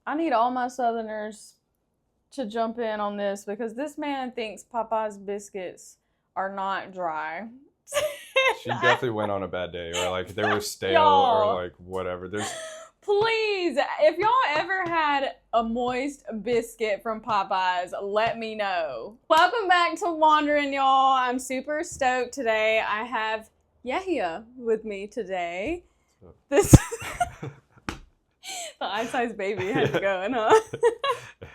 I need all my Southerners to jump in on this because this man thinks Popeye's biscuits are not dry. She definitely went on a bad day, or like they were stale, Y'all. or like whatever. Please, if y'all ever had a moist biscuit from Popeyes, let me know. Welcome back to Wandering, y'all. I'm super stoked today. I have Yehia with me today. This the ice-sized baby had to go in, huh?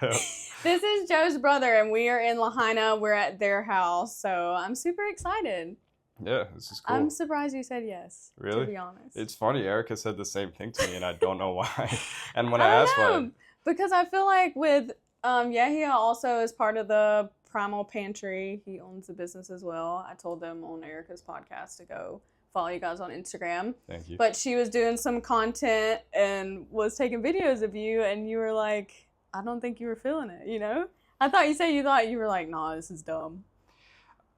Yeah. This is Joe's brother, and we are in Lahaina. We're at their house, so I'm super excited. Yeah, this is cool. I'm surprised you said yes. Really? To be honest. It's funny. Erica said the same thing to me, and I don't know why. And when I asked why, because I feel like with Yehia also is part of the Primal Pantry. He owns the business as well. I told them on Erica's podcast to go follow you guys on Instagram. Thank you. But she was doing some content and was taking videos of you, and you were like, I don't think you were feeling it, you know? I thought you were like, nah, this is dumb.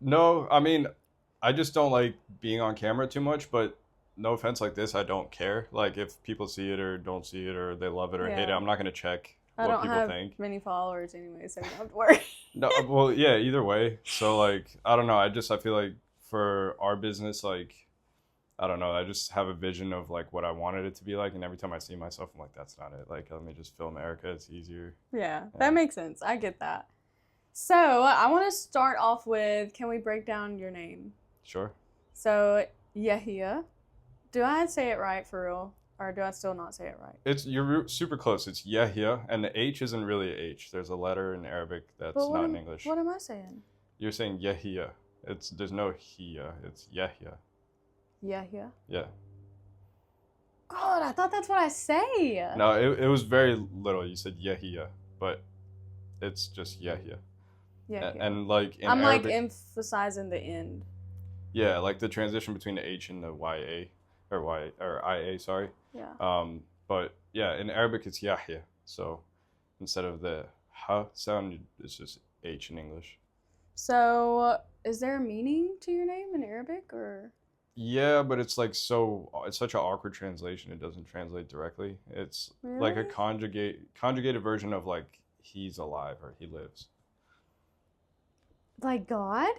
No, I mean, I just don't like being on camera too much, but no offense, like this, I don't care. Like if people see it or don't see it or they love it or hate it, I'm not going to check what people think. I don't have many followers anyway, so you don't have to worry. No, well, yeah, either way. So like, I don't know. I feel like for our business, like, I don't know. I just have a vision of like what I wanted it to be like. And every time I see myself, I'm like, that's not it. Like, let me just film Erica. It's easier. Yeah, that makes sense. I get that. So I want to start off with, can we break down your name? Sure. So Yehia, do I say it right for real, or do I still not say it right? You're super close. It's Yehia, and the H isn't really a H. There's a letter in Arabic that's not in English. What am I saying? You're saying Yehia. There's no Hia. It's Yehia. Yehia. Yeah. God, I thought that's what I say. No, it was very little. You said Yehia, but it's just Yehia. Yeah. And like in I'm Arabic, like emphasizing the end. Yeah, like the transition between the H and the IA, sorry. Yeah. But yeah, in Arabic it's Yahya. So instead of the ha sound, it's just H in English. So is there a meaning to your name in Arabic or? Yeah, but it's like it's such an awkward translation. It doesn't translate directly. It's like a conjugated version of like he's alive or he lives. Like God?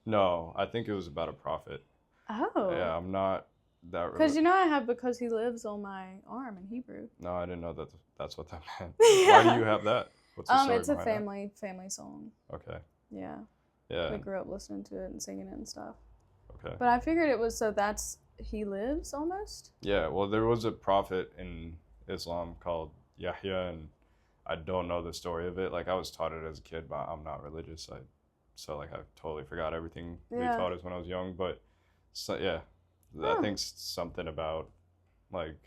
No, I think it was about a prophet. Oh. Yeah, I'm not that. Because I have because he lives on my arm in Hebrew. No, I didn't know that's what that meant. Yeah. Why do you have that? What's the story it's a behind family song. Okay. Yeah. Yeah. We grew up listening to it and singing it and stuff. Okay. But I figured it was he lives almost? Yeah, well, there was a prophet in Islam called Yehia, and I don't know the story of it. Like, I was taught it as a kid, but I'm not religious. So like, I totally forgot everything we taught us when I was young. But, so, yeah, I think something about, like,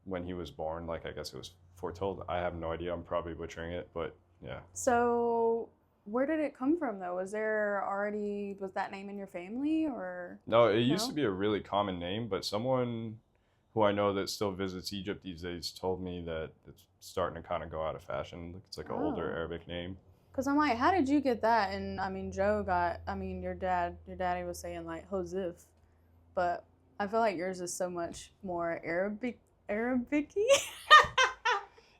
when he was born, like, I guess it was foretold. I have no idea. I'm probably butchering it, but, yeah. So where did it come from, though? Was that name in your family, or? No, it used to be a really common name, but someone who I know that still visits Egypt these days told me that it's starting to kind of go out of fashion. It's like an older Arabic name. Because I'm like, how did you get that? And, Joe your daddy was saying, like, Joseph. But I feel like yours is so much more Arabic-y.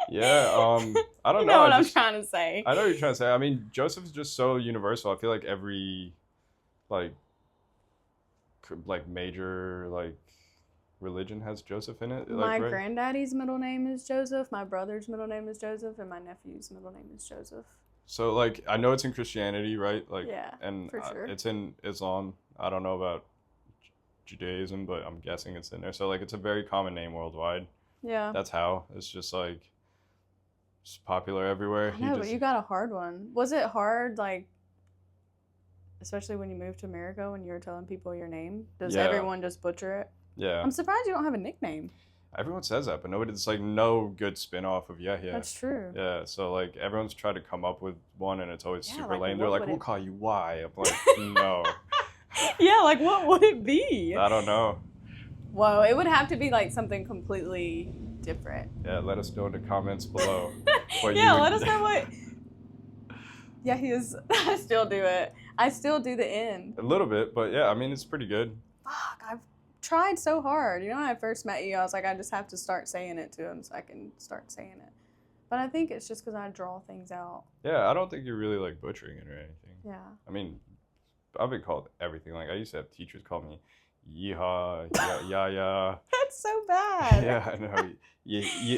Yeah, I don't know. You know what I'm trying to say. I know what you're trying to say. I mean, Joseph is just so universal. I feel like every, like major, like, religion has Joseph in it. My granddaddy's middle name is Joseph, my brother's middle name is Joseph, and my nephew's middle name is Joseph. So, like, I know it's in Christianity, right? Like, yeah, and for sure. It's in Islam. I don't know about Judaism, but I'm guessing it's in there. So, like, it's a very common name worldwide. Yeah. That's how. It's just, like, it's popular everywhere. I know, but you got a hard one. Was it hard, like, especially when you moved to America, when you were telling people your name? Does everyone just butcher it? Yeah. I'm surprised you don't have a nickname. Everyone says that, but it's like no good spin-off of Yehia. That's true. Yeah, so like everyone's tried to come up with one and it's always super like, lame. They're like, we'll call you Y. I'm like, no. Yeah, like what would it be? I don't know. Well, it would have to be like something completely different. Yeah, let us know in the comments below. Let us know what. Yeah, I still do it. I still do the end. A little bit, but yeah, I mean, it's pretty good. Fuck, tried so hard. You know, when I first met you, I was like, I just have to start saying it to him so I can start saying it. But I think it's just because I draw things out. Yeah, I don't think you're really like butchering it or anything. Yeah. I mean, I've been called everything. Like I used to have teachers call me Yehia, Yehia. That's so bad. Yeah, I know.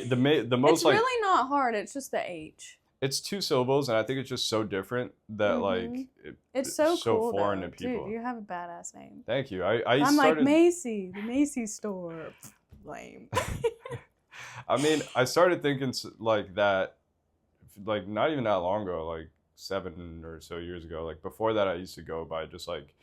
The most it's like really not hard. It's just the H. it's 2 syllables, and I think it's just so different that like it's so cool, foreign though. to people. Dude, you have a badass name. Thank you. I'm like Macy, the Macy store. Lame. I mean, I started thinking like that, like not even that long ago, like 7 or so years ago. Like before that, I used to go by just like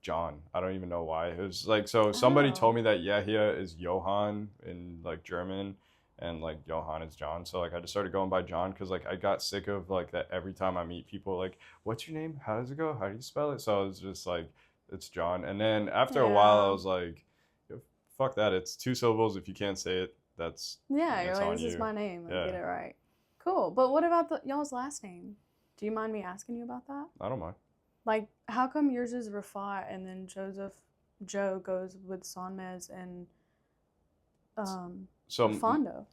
John. I don't even know why. It was like, so somebody told me that Yehia is Johann in like German, and like Johann is John. So like I just started going by John because like I got sick of like that every time I meet people, like, what's your name? How does it go? How do you spell it? So I was just like, it's John. And then after a while, I was like, fuck that. It's 2 syllables. If you can't say it, that's you're like, this is my name. Like, get it right. Cool. But what about y'all's last name? Do you mind me asking you about that? I don't mind. Like, how come yours is Rafat and then Joe goes with Sonmez and Fondo?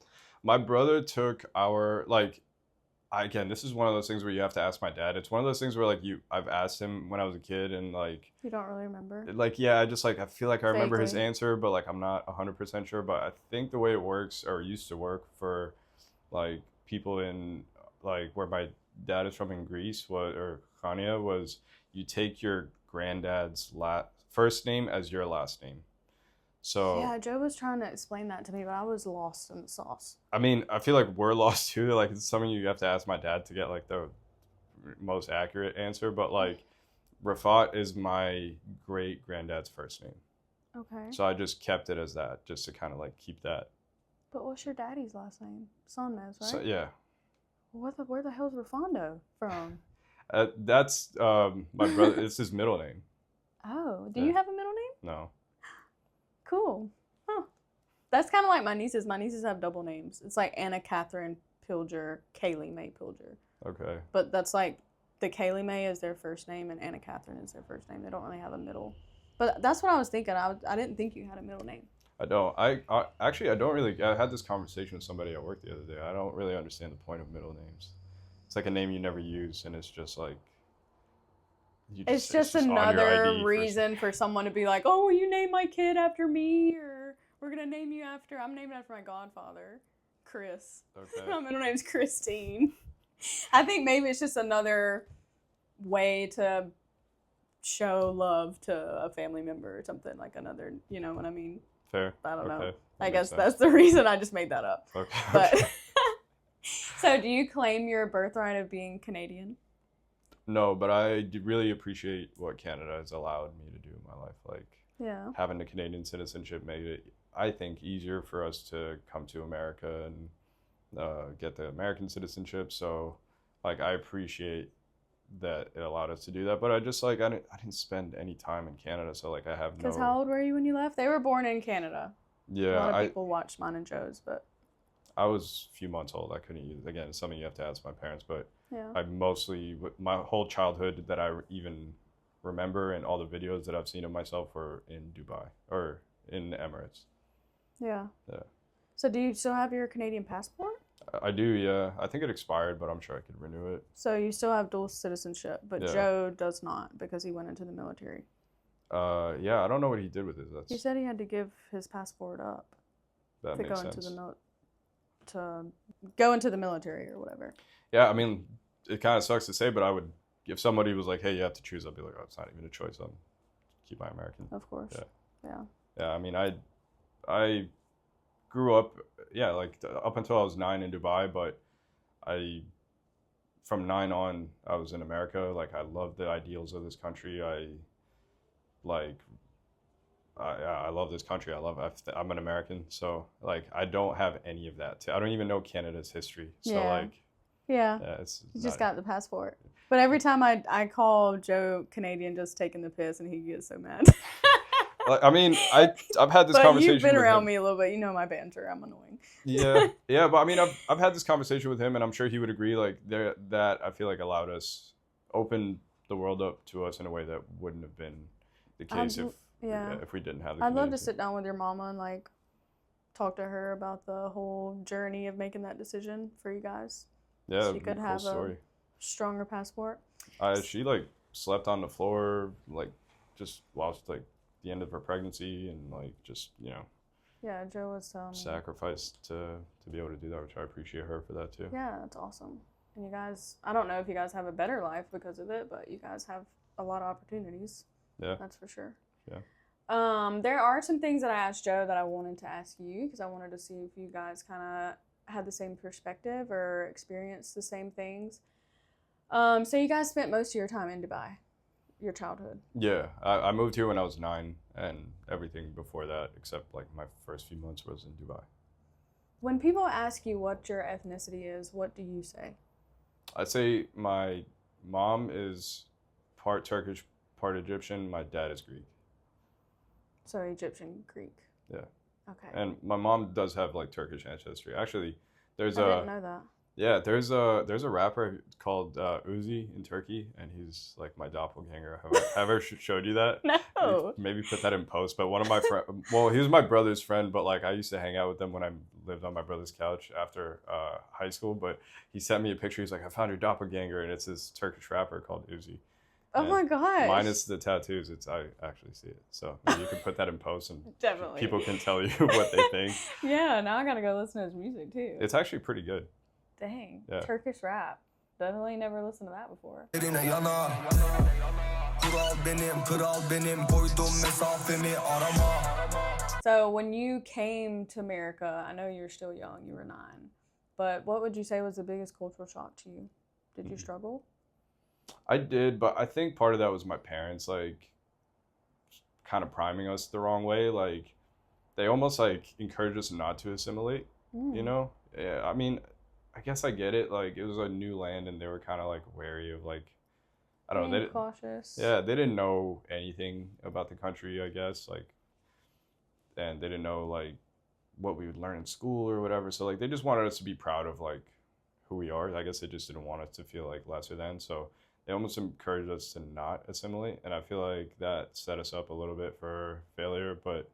My brother took our, like, again, this is one of those things where you have to ask my dad. It's one of those things where, like, I've asked him when I was a kid, and, like... You don't really remember? Like, yeah, I feel like I remember his answer, but, like, I'm not 100% sure. But I think the way it works, or used to work for, like, people in, like, where my dad is from in Greece, or Khania, was you take your granddad's first name as your last name. So yeah, Joe was trying to explain that to me, but I was lost in the sauce. I mean, I feel like we're lost too. Like, it's something you have to ask my dad to get like the most accurate answer. But like, Rafat is my great granddad's first name. Okay. So I just kept it as that, just to kind of like keep that. But what's your daddy's last name? Sonmez, right? So, yeah. Where the hell's Rafondo from? That's my brother. It's his middle name. Oh, do you have a middle name? No. Cool. Huh. That's kind of like my nieces. My nieces have double names. It's like Anna Catherine Pilger, Kaylee May Pilger. Okay. But that's like the Kaylee May is their first name and Anna Catherine is their first name. They don't really have a middle. But that's what I was thinking. I didn't think you had a middle name. I don't. I don't really. I had this conversation with somebody at work the other day. I don't really understand the point of middle names. It's like a name you never use, and it's just like. It's just another reason for someone to be like, oh, will you name my kid after me? Or we're going to name you after, I'm named after my godfather, Chris. Okay. My middle name's Christine. I think maybe it's just another way to show love to a family member or something, like another, you know what I mean? Fair. I don't know. That I guess that's the reason I just made that up. Okay. But so do you claim your birthright of being Canadian? No, but I really appreciate what Canada has allowed me to do in my life. Like, having the Canadian citizenship made it, I think, easier for us to come to America and get the American citizenship. So, like, I appreciate that it allowed us to do that. But I just, like, I didn't spend any time in Canada, so, like, I have no... Because how old were you when you left? They were born in Canada. Yeah. A lot of people watched mine and Joe's, but... I was a few months old. I couldn't use, again, it's something you have to ask my parents, but yeah. I mostly, my whole childhood that I even remember and all the videos that I've seen of myself were in Dubai or in the Emirates. Yeah. Yeah. So do you still have your Canadian passport? I do, yeah. I think it expired, but I'm sure I could renew it. So you still have dual citizenship, but Joe does not because he went into the military. Yeah, I don't know what he did with it. He said he had to give his passport up to go into the military or whatever. Yeah, I mean, it kind of sucks to say, but I would, if somebody was like, hey, you have to choose, I'd be like, oh, it's not even a choice. I'll keep my American. Of course. Yeah. Yeah, I mean, I grew up, like up until I was 9 in Dubai, but from 9 on, I was in America. Like, I love the ideals of this country. I love this country. I'm an American, so like I don't have any of that. I don't even know Canada's history. So it's you just got the passport. But every time I call Joe Canadian, just taking the piss, and he gets so mad. Like, I mean, I've had this conversation. You've been around me a little bit. You know my banter. I'm annoying. Yeah, but I mean, I've had this conversation with him, and I'm sure he would agree. Like that, I feel like opened the world up to us in a way that wouldn't have been the case if Yeah. If we didn't have the I'd love to community. sit down with your mama and like talk to her about the whole journey of making that decision for you guys. Yeah, She could cool have story. a stronger passport. She like slept on the floor like just whilst like the end of her pregnancy and like just Yeah, Joe was sacrificed to be able to do that, which I appreciate her for that too. Yeah, that's awesome. And you guys, I don't know if you guys have a better life because of it, but you guys have a lot of opportunities. Yeah, that's for sure. Yeah. There are some things that I asked Joe that I wanted to ask you because I wanted to see if you guys kind of had the same perspective or experienced the same things. So you guys spent most of your time in Dubai, your childhood. Yeah, I moved here when I was 9, and everything before that, except like my first few months, was in Dubai. When people ask you what your ethnicity is, what do you say? I'd say my mom is part Turkish, part Egyptian. My dad is Greek. So Egyptian, Greek. Yeah. Okay. And my mom does have like Turkish ancestry. Actually, I didn't know that. Yeah, there's a rapper called Uzi in Turkey, and he's like my doppelganger. Have I ever showed you that? No. Maybe put that in post. But one of my friends, well, he was my brother's friend, but like I used to hang out with them when I lived on my brother's couch after high school. But he sent me a picture. He's like, I found your doppelganger, and it's this Turkish rapper called Uzi. Oh my gosh. Minus the tattoos, I actually see it. So maybe you can put that in post, and definitely people can tell you what they think. Yeah, now I gotta go listen to his music too. It's actually pretty good. Dang. Yeah. Turkish rap. Definitely never listened to that before. So when you came to America, I know you're still young, you were 9, but what would you say was the biggest cultural shock to you? Did you struggle? I did, but I think part of that was my parents like kind of priming us the wrong way. Like they almost like encouraged us not to assimilate, you know? Yeah, I mean, I guess I get it. Like it was a new land, and they were kind of like wary of like, I don't know. They cautious. Yeah, they didn't know anything about the country, I guess. Like, and they didn't know like what we would learn in school or whatever. So like they just wanted us to be proud of like who we are. I guess they just didn't want us to feel like lesser than. So they almost encouraged us to not assimilate, and I feel like that set us up a little bit for failure. But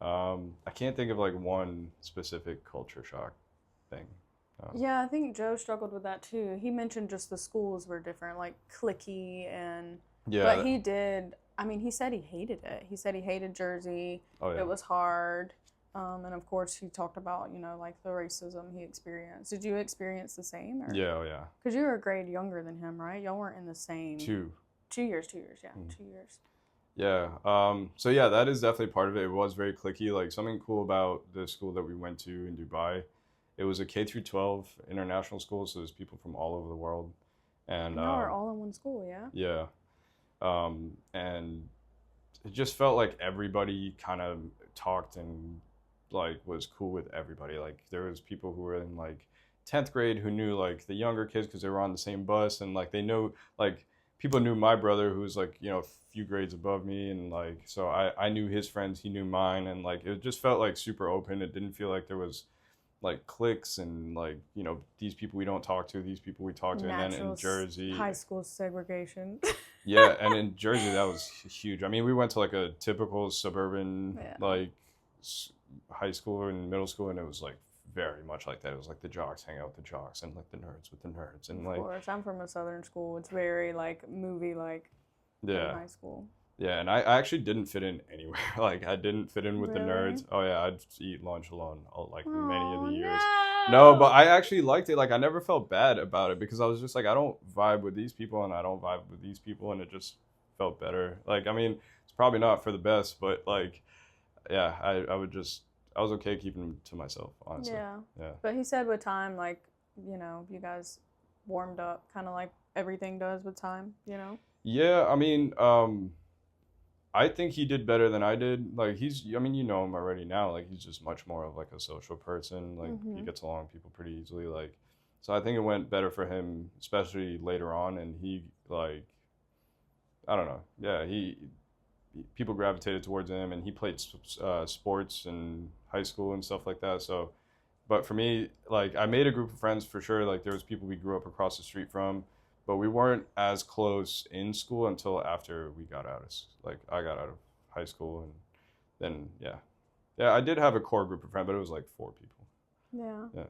I can't think of like one specific culture shock thing. Yeah, I think Joe struggled with that too. He mentioned just the schools were different, like cliquey, and but he did. I mean, he said he hated it. He said he hated Jersey. Oh, yeah. It was hard, and of course he talked about like the racism he experienced. Did you experience the same? Or? Yeah, oh yeah. Because you were a grade younger than him, right? Y'all weren't in the same. 2 years. Yeah, 2 years. Yeah. So yeah, that is definitely part of it. It was very cliquey. Like something cool about the school that we went to in Dubai. It was a K through 12 international school, so there's people from all over the world, and y'all are all in one school, yeah. Yeah, and it just felt like everybody kind of talked and like was cool with everybody. Like there was people who were in like 10th grade who knew like the younger kids because they were on the same bus, and like they knew like people knew my brother who was like a few grades above me, and like so I knew his friends, he knew mine, and like it just felt like super open. It didn't feel like there was like cliques and like these people we don't talk to, these people we talk to. And then in Jersey, high school segregation. Yeah, and in Jersey that was huge. I mean, we went to like a typical suburban like high school and middle school, and it was like very much like that. It was like the jocks hang out with the jocks, and like the nerds with the nerds, and like. Of course, I'm from a southern school. It's very like movie like. Yeah. In high school. Yeah, and I actually didn't fit in anywhere. Like, I didn't fit in with the nerds. Oh, yeah, I'd eat lunch alone, like, many of the years. No, but I actually liked it. Like, I never felt bad about it because I was just like, I don't vibe with these people, and I don't vibe with these people, and it just felt better. Like, I mean, it's probably not for the best, but, like, yeah, I was okay keeping them to myself, honestly. Yeah. But he said with time, like, you guys warmed up, kind of like everything does with time, Yeah, I mean, I think he did better than I did. Like I mean, you know him already now. Like he's just much more of like a social person. Like he gets along with people pretty easily. Like, so I think it went better for him, especially later on. And he like, I don't know. Yeah, people gravitated towards him, and he played sports in high school and stuff like that. So, but for me, like I made a group of friends for sure. Like there was people we grew up across the street from. But we weren't as close in school until after we got out of, like, I got out of high school, and then yeah, I did have a core group of friends, but it was like 4 people. Yeah. Yeah.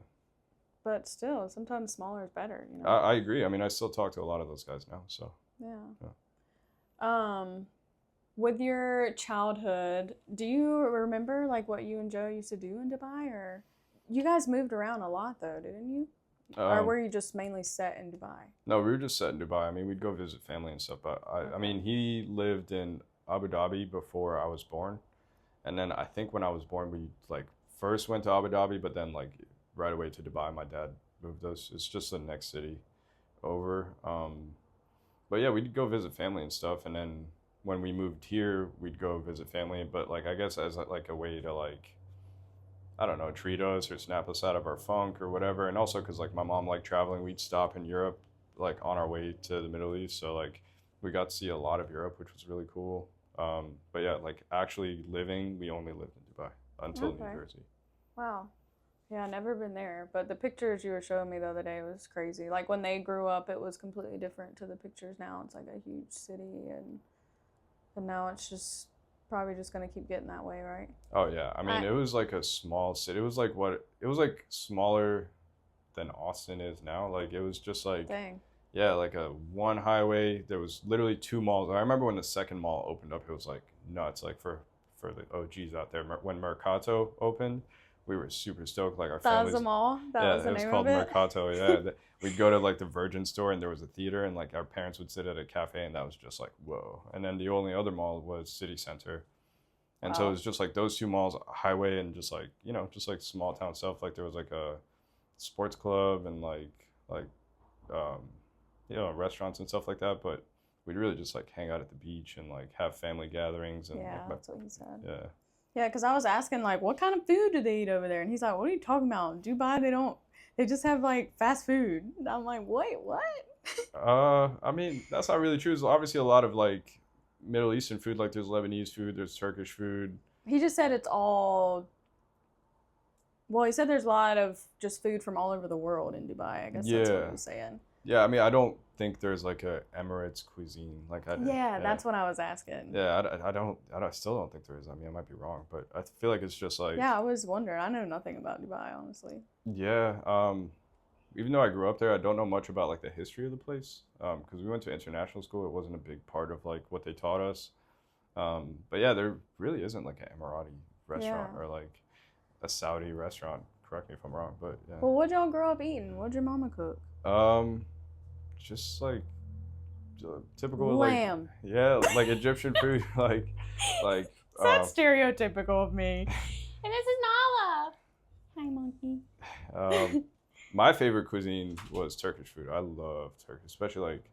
But still, sometimes smaller is better, you know. I agree. I mean, I still talk to a lot of those guys now, so. Yeah. With your childhood, do you remember like what you and Joe used to do in Dubai, or you guys moved around a lot though, didn't you? Or were you just mainly set in Dubai? No, we were just set in Dubai. I mean, we'd go visit family and stuff, but I mean, he lived in Abu Dhabi before I was born. And then I think when I was born, we like first went to Abu Dhabi, but then like right away to Dubai. My dad moved us. It's just the next city over. But yeah, we'd go visit family and stuff. And then when we moved here, we'd go visit family. But like, I guess as like a way to like, I don't know, treat us or snap us out of our funk or whatever. And also because like my mom liked traveling, we'd stop in Europe like on our way to the Middle East. So like we got to see a lot of Europe, which was really cool. But yeah, like actually living, we only lived in Dubai until New Jersey. Wow. Yeah, never been there. But the pictures you were showing me the other day was crazy. Like when they grew up, it was completely different to the pictures now. It's like a huge city, and now it's just probably just gonna keep getting that way, right? Oh yeah, I mean it was like a small city. It was like smaller than Austin is now. Like it was just like Dang. Yeah, like a one highway. There was literally 2 malls. I remember when the second mall opened up, it was like nuts. Like for the OGs out there, when Mercato opened, we were super stoked. Like our families. That was a mall. That was the name of it. It was called Mercato. Yeah, we'd go to like the Virgin store, and there was a theater, and like our parents would sit at a cafe, and that was just like whoa. And then the only other mall was City Center, and so it was just like those 2 malls, highway, and just like just like small town stuff. Like there was like a sports club and like restaurants and stuff like that, but we'd really just like hang out at the beach and like have family gatherings. And yeah, that's what he said. Yeah, because I was asking like, what kind of food do they eat over there? And he's like, what are you talking about? Dubai, they just have like fast food. And I'm like, wait, what? I mean, that's not really true. There's obviously a lot of like Middle Eastern food. Like there's Lebanese food, there's Turkish food. He just said it's all. Well, he said there's a lot of just food from all over the world in Dubai. I guess that's what he was saying. Yeah, I mean, I don't think there's like a Emirates cuisine. That's what I was asking. Yeah, I still don't think there is. I mean, I might be wrong, but I feel like it's just like. Yeah, I was wondering. I know nothing about Dubai, honestly. Yeah, even though I grew up there, I don't know much about like the history of the place. Because we went to international school, it wasn't a big part of like what they taught us. But yeah, there really isn't like an Emirati restaurant or like a Saudi restaurant. Correct me if I'm wrong, but yeah. Well, what'd y'all grow up eating? What'd your mama cook? Just like typical lamb. Like Egyptian food, like. That's stereotypical of me. And this is Nala. Hi, monkey. My favorite cuisine was Turkish food. I love Turkish, especially like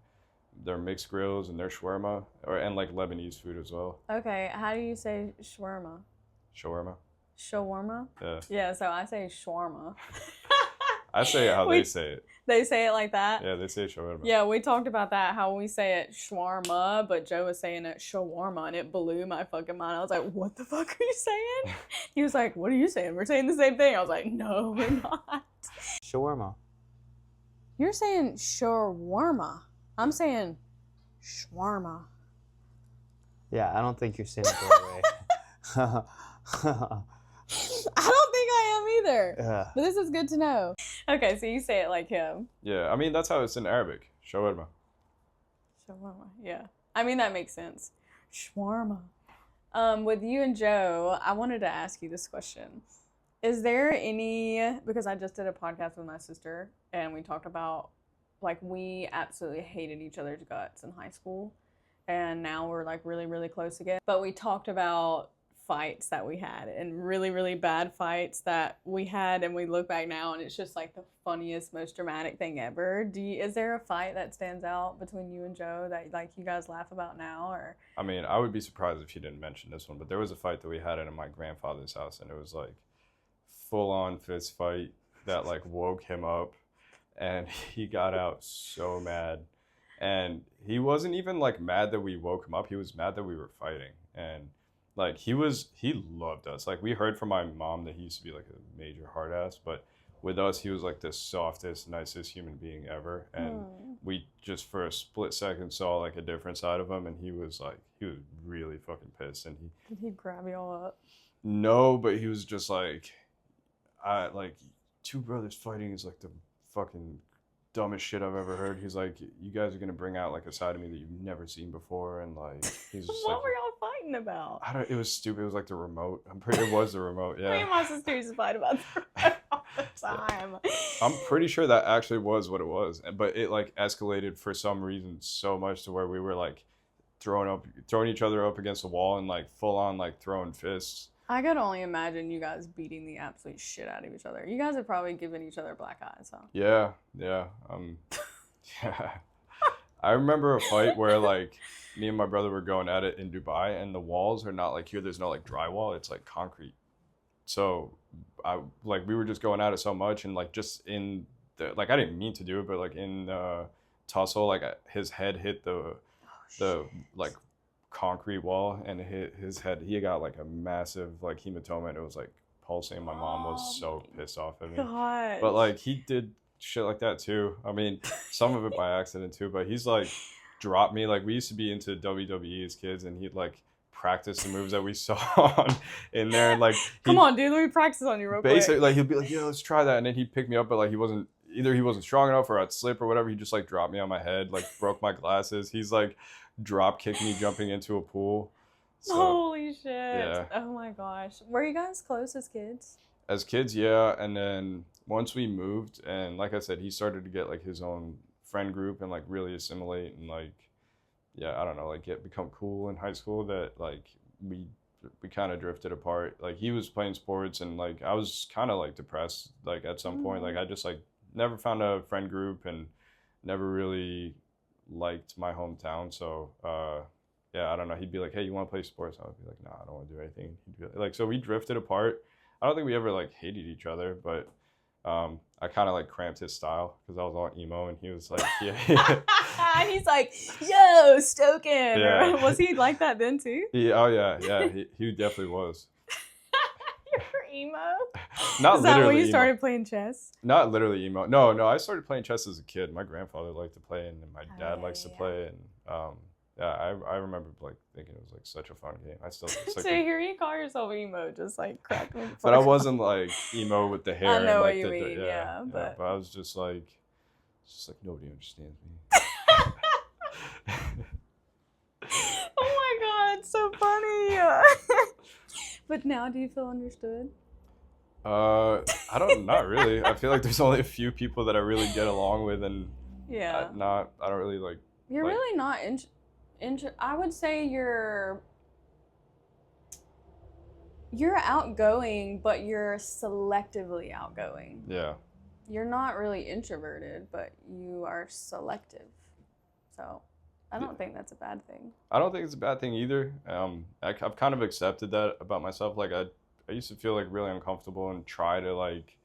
their mixed grills and their shawarma, and like Lebanese food as well. Okay, how do you say shawarma? Shawarma. Shawarma? Yeah. Yeah, so I say shawarma. I say it how they say it. They say it like that? Yeah, they say shawarma. Yeah, we talked about that, how we say it shawarma, but Joe was saying it shawarma, and it blew my fucking mind. I was like, what the fuck are you saying? He was like, what are you saying? We're saying the same thing. I was like, no, we're not. Shawarma. You're saying shawarma. I'm saying shawarma. Yeah, I don't think you're saying it the right way. I don't think I am either. Yeah. But this is good to know. Okay, so you say it like him. Yeah, I mean, that's how it's in Arabic. Shawarma. Shawarma, yeah. I mean, that makes sense. Shawarma. With you and Joe, I wanted to ask you this question. Is there any, because I just did a podcast with my sister, and we talked about, like, we absolutely hated each other's guts in high school, and now we're, like, really, really close again. But we talked about fights that we had, and really, really bad fights that we had, and we look back now, and it's just, like, the funniest, most dramatic thing ever. Is there a fight that stands out between you and Joe that, like, you guys laugh about now, or? I mean, I would be surprised if you didn't mention this one, but there was a fight that we had in my grandfather's house, and it was, like, full-on fist fight that like woke him up, and he got out so mad, and he wasn't even like mad that we woke him up. He was mad that we were fighting, and like he loved us. Like we heard from my mom that he used to be like a major hard ass, but with us, he was like the softest, nicest human being ever. And we just for a split second saw like a different side of him, and he was really fucking pissed. And did he grab y'all up? No, but he was just like, two brothers fighting is like the fucking dumbest shit I've ever heard. He's like, you guys are gonna bring out like a side of me that you've never seen before, and like he's just what were y'all fighting about? It was stupid. It was like the remote. It was the remote. Yeah. Me and my sister used to fight about the remote all the time. I'm pretty sure that actually was what it was, but it like escalated for some reason so much to where we were like throwing each other up against the wall and like full on like throwing fists. I could only imagine you guys beating the absolute shit out of each other. You guys have probably given each other black eyes, huh? Yeah. Yeah. I remember a fight where like me and my brother were going at it in Dubai, and the walls are not like here. There's no like drywall. It's like concrete. So we were just going at it so much, and like just in the like I didn't mean to do it, but like in the tussle, like his head hit the like concrete wall and hit his head. He got like a massive like hematoma, and it was like pulsing. My mom was so pissed off at me. God. But like he did shit like that too. I mean, some of it by accident too, but he's like dropped me. Like we used to be into WWE as kids, and he'd like practice the moves that we saw in there, and like come on dude, let me practice on you real quick. Basically like he'd be like, yeah, let's try that, and then he'd pick me up, but like he wasn't strong enough, or I'd slip or whatever. He just like dropped me on my head, like broke my glasses. He's like drop kicked me jumping into a pool. So, holy shit. Yeah. Oh my gosh. Were you guys close as kids? As kids, yeah. And then once we moved, and like I said, he started to get like his own friend group and like really assimilate and like, yeah, I don't know, like become cool in high school, that like we kind of drifted apart. Like he was playing sports, and like I was kind of like depressed like at some point. Like I just like never found a friend group and never really liked my hometown. So yeah, I don't know, he'd be like, hey, you want to play sports? I would be like, nah, I don't want to do anything. He'd be like, so we drifted apart. I don't think we ever like hated each other, but I kind of like cramped his style because I was all emo, and he was like, yeah. He's like, yo, Stoken. Yeah. Was he like that then too? Oh yeah, he definitely was. You were emo? Not Is that literally when you emo. started playing chess? Not literally emo. No, I started playing chess as a kid. My grandfather liked to play, and my dad likes to play, and yeah, I remember like thinking it was like such a fun game. I still it's like so here you call yourself emo, just like crack me. But I wasn't like emo with the hair. I know and, what like, you mean, yeah, but I was just like nobody understands me. Oh my god, so funny. But now, do you feel understood? I don't, not really. I feel like there's only a few people that I really get along with, and Yeah. I don't really like. You're really not I would say you're outgoing, but you're selectively outgoing. Yeah. You're not really introverted, but you are selective. So I don't think that's a bad thing. I don't think it's a bad thing either. I've kind of accepted that about myself. Like I used to feel like really uncomfortable and try to like,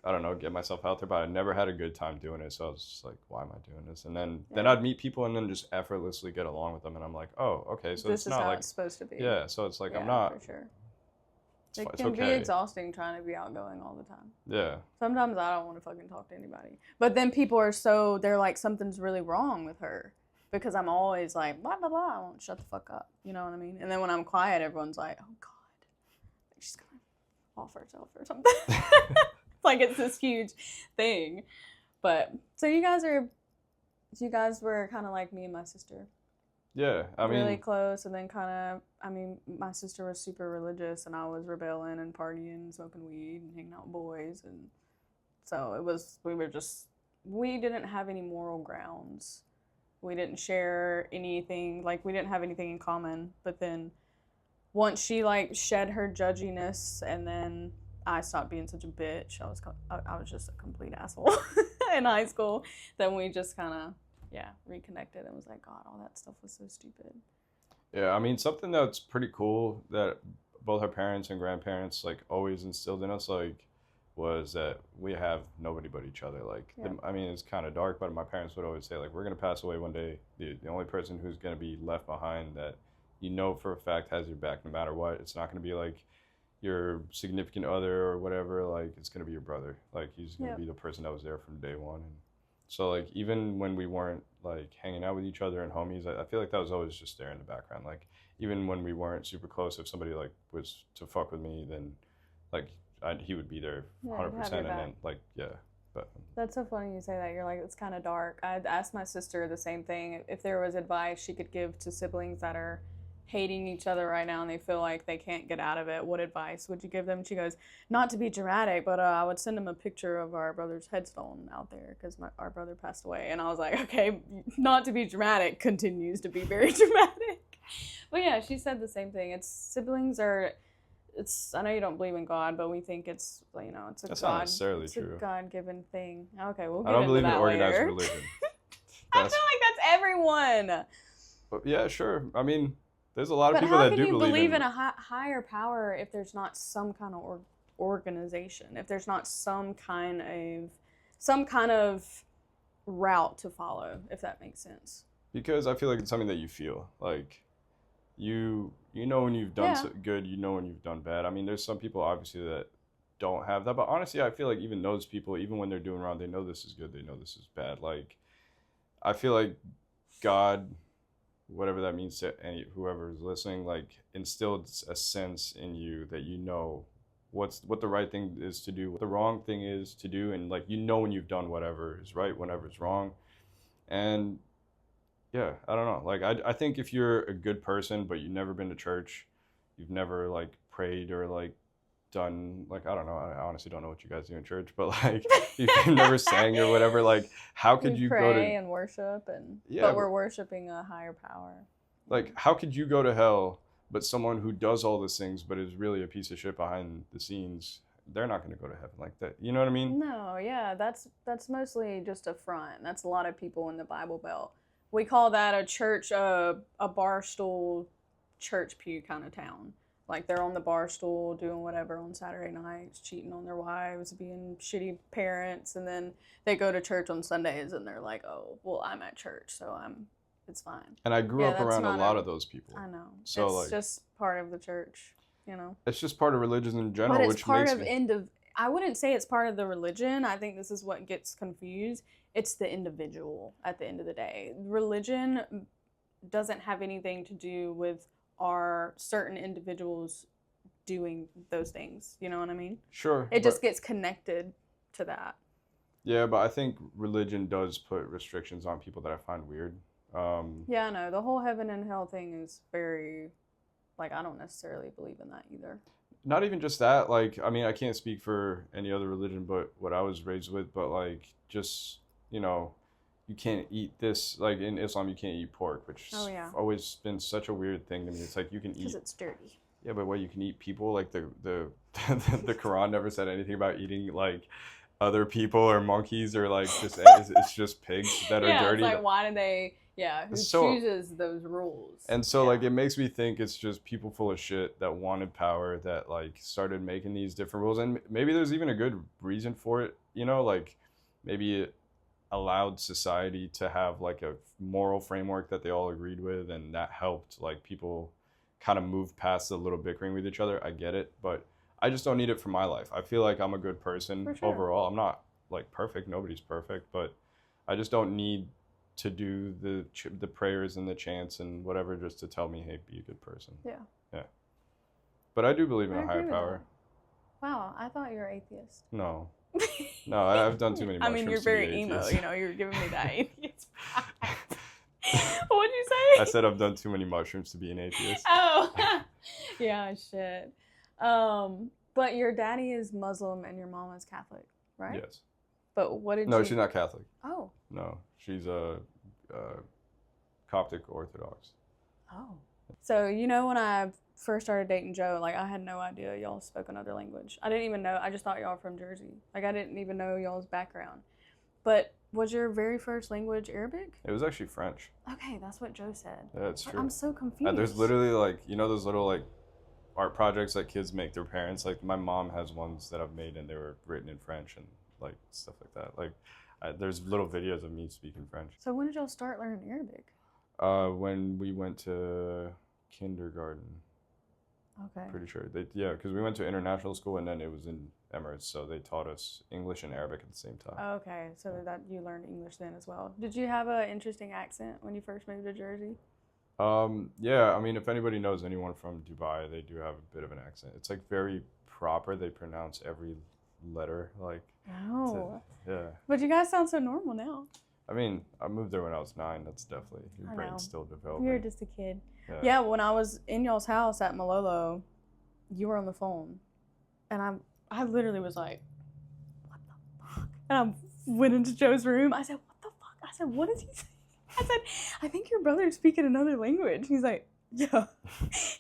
I don't know, get myself out there, but I never had a good time doing it. So I was just like, why am I doing this? And then I'd meet people and then just effortlessly get along with them. And I'm like, oh, okay. So this it's is not how like, it's supposed to be. yeah. So it's like, Yeah, I'm not. for sure. It's It it's can be okay. exhausting trying to be outgoing all the time. Yeah. Sometimes I don't want to fucking talk to anybody. But then people they're like, something's really wrong with her. Because I'm always like, blah, blah, blah. I won't shut the fuck up. You know what I mean? And then when I'm quiet, everyone's like, oh, God. Like she's going to off herself or something. It's like it's this huge thing. But, so you guys were kind of like me and my sister. Yeah. I mean, really close. And then my sister was super religious, and I was rebelling and partying and smoking weed and hanging out with boys. And so we didn't have any moral grounds. We didn't share anything, like we didn't have anything in common. But then once she like shed her judginess, and then I stopped being such a bitch, I was just a complete asshole in high school, then we just kind of, reconnected and was like, God, all that stuff was so stupid. Yeah, I mean, something that's pretty cool that both our parents and grandparents like always instilled in us, like, was that we have nobody but each other. Like, I mean, it's kind of dark, but my parents would always say, like, we're going to pass away one day. The only person who's going to be left behind that you know for a fact has your back no matter what. It's not going to be like, your significant other or whatever, like it's gonna be your brother. Like he's gonna Yep. be the person that was there from day one. And so like even when we weren't like hanging out with each other and homies, I feel like that was always just there in the background. Like even when we weren't super close, if somebody like was to fuck with me, then like he would be there Yeah, 100%. he'd have your And back. then like yeah, but That's so funny you say that. You're like, it's kind of dark. I'd asked my sister the same thing. If there was advice she could give to siblings that are hating each other right now and they feel like they can't get out of it, what advice would you give them? She goes, not to be dramatic, but I would send them a picture of our brother's headstone out there because our brother passed away. And I was like, okay, not to be dramatic continues to be very dramatic. But yeah, she said the same thing. It's siblings are... I know you don't believe in God, but we think it's, you know, it's a that's not God. necessarily It's true. a God-given thing. Okay, we'll get I don't into believe in that organized later. religion. I feel like that's everyone. But yeah, sure. I mean, there's a lot of But people how that can do you believe believe in in a higher power if there's not some kind of organization? If there's not some kind of route to follow, if that makes sense. because I feel like it's something that you feel like you know when you've done Yeah. good, you know when you've done bad. I mean, there's some people obviously that don't have that, but honestly, I feel like even those people, even when they're doing wrong, they know this is good, they know this is bad. Like I feel like God, whatever that means to whoever is listening, like instilled a sense in you that you know what the right thing is to do, what the wrong thing is to do, and like you know when you've done whatever is right, whenever it's wrong. And yeah, I don't know. Like I think if you're a good person but you've never been to church, you've never like prayed or like done like I don't know. I honestly don't know what you guys do in church, but like if you've never sang or whatever, like how could We you pray go to and worship, Yeah, but but- we're worshiping a higher power. like how could you go to hell but someone who does all these things but is really a piece of shit behind the scenes, they're not going to go to heaven like that. You know what I mean? No, yeah, that's mostly just a front. That's a lot of people in the Bible Belt. We call that a church, a bar stool, church pew kind of town. Like they're on the bar stool doing whatever on Saturday nights, cheating on their wives, being shitty parents, and then they go to church on Sundays and they're like, oh, well, I'm at church, so it's fine. And I grew Yeah, up that's around a not lot of those people. I know. So, it's like- just part of the church, you know. It's just part of religion in general, But it's which part makes of me... I wouldn't say it's part of the religion. I think this is what gets confused. It's the individual at the end of the day. Religion doesn't have anything to do with our certain individuals doing those things. You know what I mean? Sure. It just gets connected to that. Yeah, but I think religion does put restrictions on people that I find weird. Yeah, I know. The whole heaven and hell thing is very, like, I don't necessarily believe in that either. Not even just that, like, I mean, I can't speak for any other religion but what I was raised with, but like just, you know, you can't eat this, like in Islam you can't eat pork, which Oh, yeah. has always been such a weird thing to me. It's like you can Because eat, it's dirty. yeah, but what, you can eat people? Like the Quran never said anything about eating like other people or monkeys or like just it's just pigs that are Yeah, dirty. it's like, why do they, who So- chooses those rules? And so Yeah. like it makes me think it's just people full of shit that wanted power that like started making these different rules, and maybe there's even a good reason for it, you know, like maybe it allowed society to have like a moral framework that they all agreed with, and that helped like people kind of move past the little bickering with each other. I get it, but I just don't need it for my life. I feel like I'm a good person For sure. overall. I'm not like perfect, nobody's perfect, but I just don't need to do the prayers and the chants and whatever just to tell me, hey, be a good person. Yeah. But I do believe in I a higher agree with power. that. Wow, I thought you were atheist. No, I've done too many I mushrooms. mean, you're to be very emo. atheist. You know, you're giving me that atheist vibe. What'd you say? I said I've done too many mushrooms to be an atheist. Oh, yeah, shit. But your daddy is Muslim and your mom is Catholic, right? Yes. But what did No, you... she's not Catholic. Oh. No, she's a Coptic Orthodox. Oh. So, you know, when I first started dating Joe, like, I had no idea y'all spoke another language. I didn't even know. I just thought y'all were from Jersey. Like, I didn't even know y'all's background. But was your very first language Arabic? It was actually French. Okay, that's what Joe said. Yeah, it's true. I'm so confused. There's literally like, you know, those little like art projects that kids make their parents. Like my mom has ones that I've made and they were written in French and like stuff like that. Like there's little videos of me speaking French. So when did y'all start learning Arabic? When we went to kindergarten. Okay. Pretty sure. Because we went to international school and then it was in Emirates, so they taught us English and Arabic at the same time. Okay, so that you learned English then as well. Did you have an interesting accent when you first moved to Jersey? Yeah, I mean, if anybody knows anyone from Dubai, they do have a bit of an accent. It's like very proper. They pronounce every letter like. Oh. Yeah. But you guys sound so normal now. I mean, I moved there when I was 9. That's definitely your brain's still developing. You're just a kid. Yeah, when I was in y'all's house at Malolo, you were on the phone, and I literally was like, "What the fuck?" And I went into Joe's room. I said, "What the fuck?" I said, "What is he saying?" I said, "I think your brother's speaking another language." He's like, "Yeah,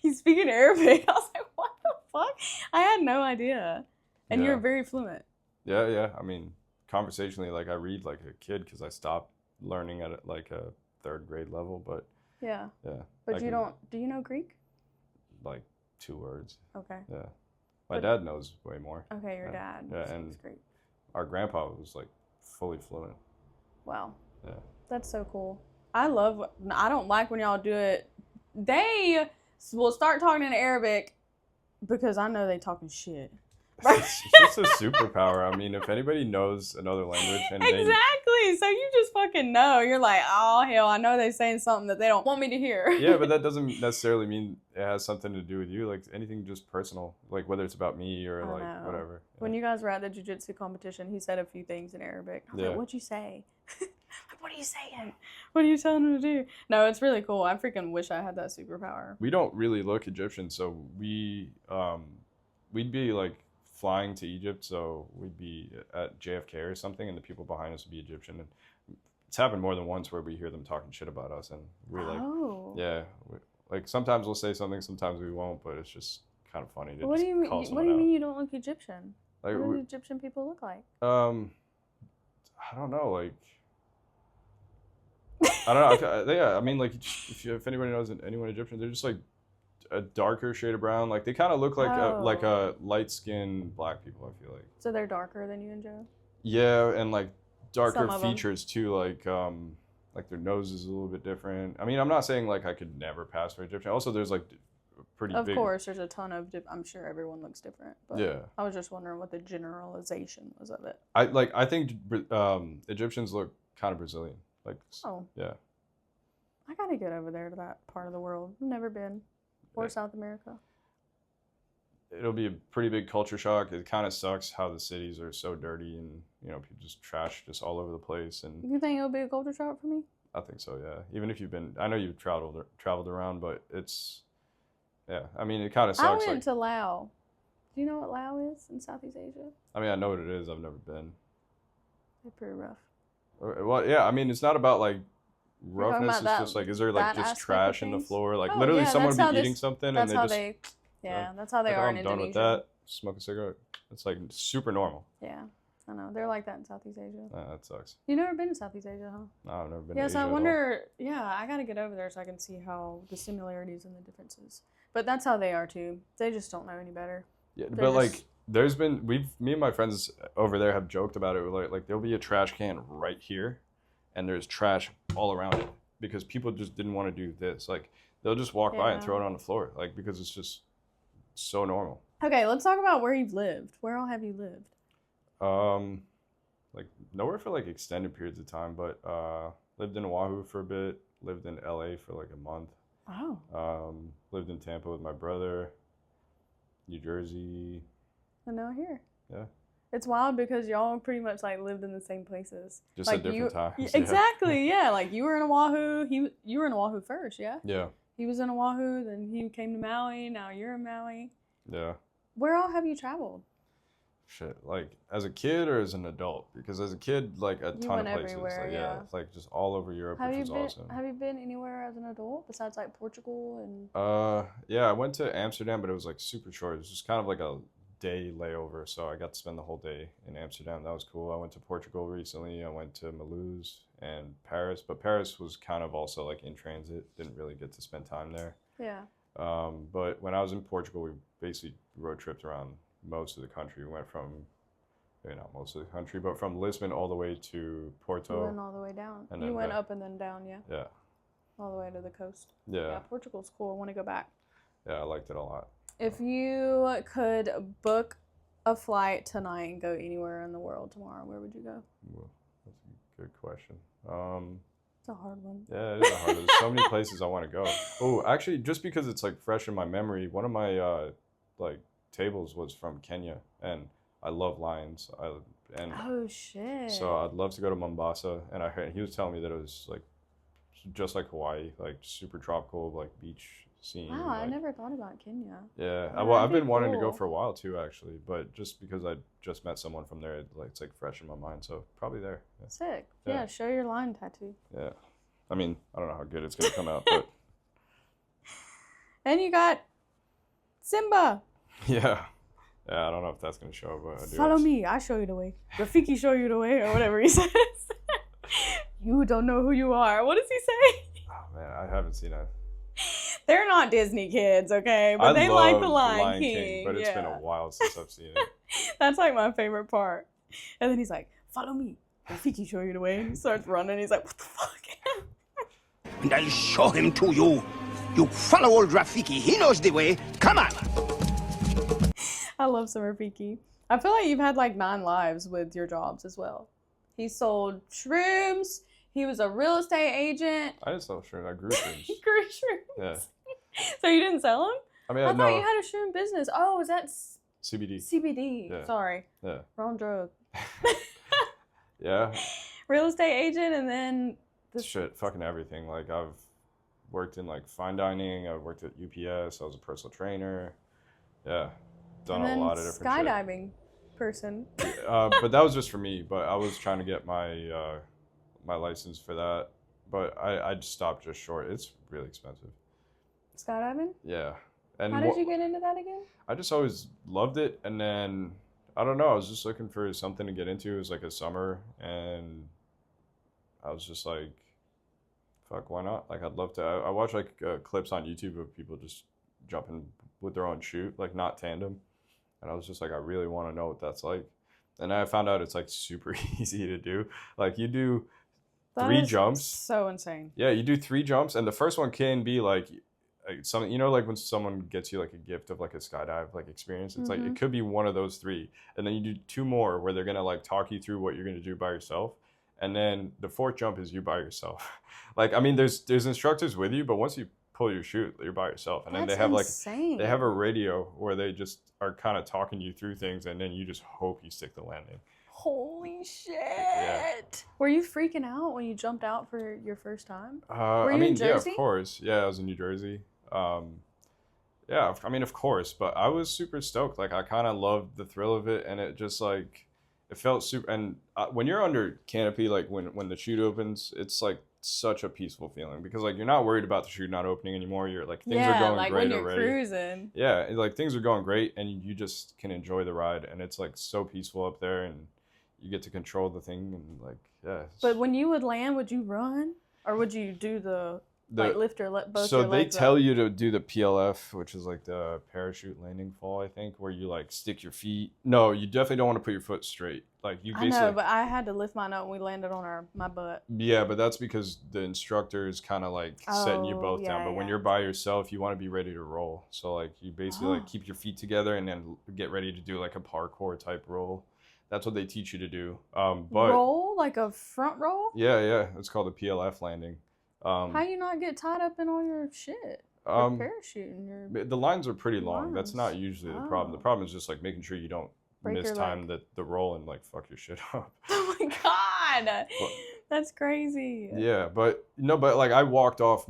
he's speaking Arabic." I was like, "What the fuck?" I had no idea, and you're very fluent. Yeah. I mean, conversationally, like I read like a kid because I stopped learning at like a 3rd grade level, but. Yeah. Yeah. But do you know Greek? Like 2 words. Okay. Yeah. My dad knows way more. Okay, your dad. Yeah, and great. Our grandpa was like fully fluent. Wow. Yeah. That's so cool. I don't like when y'all do it. They will start talking in Arabic because I know they talking shit. It's just a superpower. I mean, if anybody knows another language and exactly, so you just fucking know. You're like, oh hell, I know they're saying something that they don't want me to hear. Yeah, but that doesn't necessarily mean it has something to do with you. Like anything just personal, like whether it's about me or like whatever. Yeah. When you guys were at the jiu-jitsu competition, he said a few things in Arabic. I was like, what'd you say? What are you saying? What are you telling him to do? No, it's really cool. I freaking wish I had that superpower. We don't really look Egyptian, so we'd be like flying to Egypt, so we'd be at JFK or something, and the people behind us would be Egyptian. And it's happened more than once where we hear them talking shit about us, and we're like, like sometimes we'll say something, sometimes we won't, but it's just kind of funny to what do you mean? What do you mean you don't look Egyptian? Like, what do Egyptian people look like? I don't know, like. I don't know. Yeah, I mean, like, if anybody knows anyone Egyptian, they're just like a darker shade of brown. Like they kind of look like a light-skinned black people. I feel like. So they're darker than you and Joe. Yeah, and like darker features too. Like their nose is a little bit different. I mean, I'm not saying like I could never pass for Egyptian. Also, there's like pretty. Of course, there's a ton of. I'm sure everyone looks different. But yeah. I was just wondering what the generalization was of it. I think Egyptians look kind of Brazilian. Like, yeah. I gotta get over there to that part of the world. I've never been. Or South America. It'll be a pretty big culture shock. It kind of sucks how the cities are so dirty and, people just trash just all over the place. And you think it'll be a culture shock for me? I think so, yeah. Even if I know you've traveled around, but it's, yeah. I mean, it kind of sucks. I went to Laos. Do you know what Laos is in Southeast Asia? I mean, I know what it is. I've never been. They're pretty rough. Well, yeah, I mean, it's not about like roughness. It's just like, is there like just trash in the floor? Like literally someone be eating something and they just. That's how they are in Indonesia. I'm done with that. Smoke a cigarette. It's like super normal. Yeah, I know. They're like that in Southeast Asia. That sucks. You've never been to Southeast Asia, huh? No, I've never been to Asia. So I wonder, I got to get over there so I can see how the similarities and the differences. But that's how they are too. They just don't know any better. Yeah, but like there's been me and my friends over there have joked about it. Like there'll be a trash can right here, and there's trash all around it because people just didn't want to do this. Like they'll just walk by and throw it on the floor, like because it's just so normal. Okay, let's talk about where you've lived. Where all have you lived? Like nowhere for like extended periods of time, but lived in Oahu for a bit. Lived in LA for like a month. Oh. Lived in Tampa with my brother. New Jersey. And now here. Yeah. It's wild because y'all pretty much like lived in the same places. Just like at different times. Exactly, yeah. Like you were in Oahu. You were in Oahu first, yeah? Yeah. He was in Oahu, then he came to Maui. Now you're in Maui. Yeah. Where all have you traveled? Shit, like as a kid or as an adult? Because as a kid, like a ton of places. Everywhere, like, like just all over Europe, which was awesome. Have you been anywhere as an adult besides like Portugal and? Yeah, I went to Amsterdam, but it was like super short. It was just kind of like a day layover, so I got to spend the whole day in Amsterdam. That was cool. I went to Portugal recently. I went to Mulhouse and Paris, but Paris was kind of also like in transit. Didn't really get to spend time there. Yeah. But when I was in Portugal, we basically road tripped around most of the country. We went from, maybe not most of the country, but from Lisbon all the way to Porto. You went all the way down. And you went up and then down, yeah? Yeah. All the way to the coast. Yeah. Yeah, Portugal's cool. I want to go back. Yeah, I liked it a lot. If you could book a flight tonight and go anywhere in the world tomorrow, where would you go? Well, that's a good question. It's a hard one. Yeah, it is a hard one. There's so many places I want to go. Oh, actually, just because it's like fresh in my memory, one of my like tables was from Kenya, and I love lions. Oh shit. So I'd love to go to Mombasa, and I heard he was telling me that it was like just like Hawaii, like super tropical, like beach scene. Wow, like, I never thought about Kenya. Yeah, Oh, well, I've that'd be been wanting to go cool. for a while too, actually, but just because I just met someone from there, it's like fresh in my mind, so probably there. Yeah. Sick. Yeah. Yeah, show your lion tattoo. Yeah. I mean, I don't know how good it's gonna come out, but And you got Simba. yeah. Yeah, I don't know if that's gonna show, but I do. Follow me, I show you the way. Rafiki show you the way, or whatever he says. You don't know who you are. What does he say? Oh man, I haven't seen it. They're not Disney kids, okay? But they like the Lion King. but it's been a while since I've seen it. That's like my favorite part. And then he's like, follow me. Rafiki show you the way. And he starts running. He's like, what the fuck? And I'll show him to you. You follow old Rafiki. He knows the way. Come on. I love some Rafiki. I feel like you've had like 9 lives with your jobs as well. He sold shrooms. He was a real estate agent. I didn't sell shrooms. I grew shrooms. He grew shrooms. Yeah. So you didn't sell them? I mean, I no. thought you had a shroom business. Oh, is that CBD. CBD? Yeah. Sorry. Yeah. Wrong drug. Yeah. Real estate agent and then Shit, fucking everything. Like I've worked in like fine dining. I've worked at UPS. I was a personal trainer. Yeah, done and a then lot of different shit. skydiving person. But that was just for me. But I was trying to get my my license for that. But I just stopped just short. It's really expensive. Skydiving? Yeah. And How did you get into that again? I just always loved it, and then I don't know. I was just looking for something to get into. It was like a summer, and I was just like, fuck, why not? Like, I'd love to. I watch like clips on YouTube of people just jumping with their own chute, like not tandem. And I was just like, I really want to know what that's like. And I found out it's like super easy to do. Like you do That 3 is jumps. So insane. Yeah, you do 3 jumps, and the first one can be like something, you know, like when someone gets you like a gift of like a skydive like experience. It's like it could be one of those 3, and then you do 2 more where they're gonna like talk you through what you're gonna do by yourself. And then the 4th jump is you by yourself. Like, I mean, there's instructors with you, but once you pull your chute, you're by yourself. And then they have insane. they have a radio where they just are kind of talking you through things, and then you just hope you stick the landing. Holy shit. Yeah. Were you freaking out when you jumped out for your first time? I you mean, in Jersey? Yeah, of course. Yeah, I was in New Jersey. Yeah, I mean, of course, but I was super stoked. Like, I kind of loved the thrill of it, and it just like, it felt super. And when you're under canopy, like when the chute opens, it's like such a peaceful feeling because like you're not worried about the chute not opening anymore. You're like things are going like great when you're already. cruising. Yeah, like things are going great, and you just can enjoy the ride, and it's like so peaceful up there, and you get to control the thing, and like But when you would land, would you run or would you do like lift your both so your they legs tell up? you to do the PLF, which is like the parachute landing fall, I think, where you like stick your feet. No, you definitely don't want to put your foot straight. Like you I basically. know, but I had to lift mine up when we landed on my butt. Yeah, but that's because the instructor is kind of like setting you both down. But when you're by yourself, you want to be ready to roll. So like you basically like keep your feet together and then get ready to do like a parkour type roll. That's what they teach you to do. But roll like a front roll? yeah, it's called a PLF landing. How you not get tied up in all your shit? Your parachute and your The lines are pretty long. That's not lines. usually the problem. The problem is just like making sure you don't Break your mistime the roll and like fuck your shit up. Oh my god, that's crazy. Yeah, but like I walked off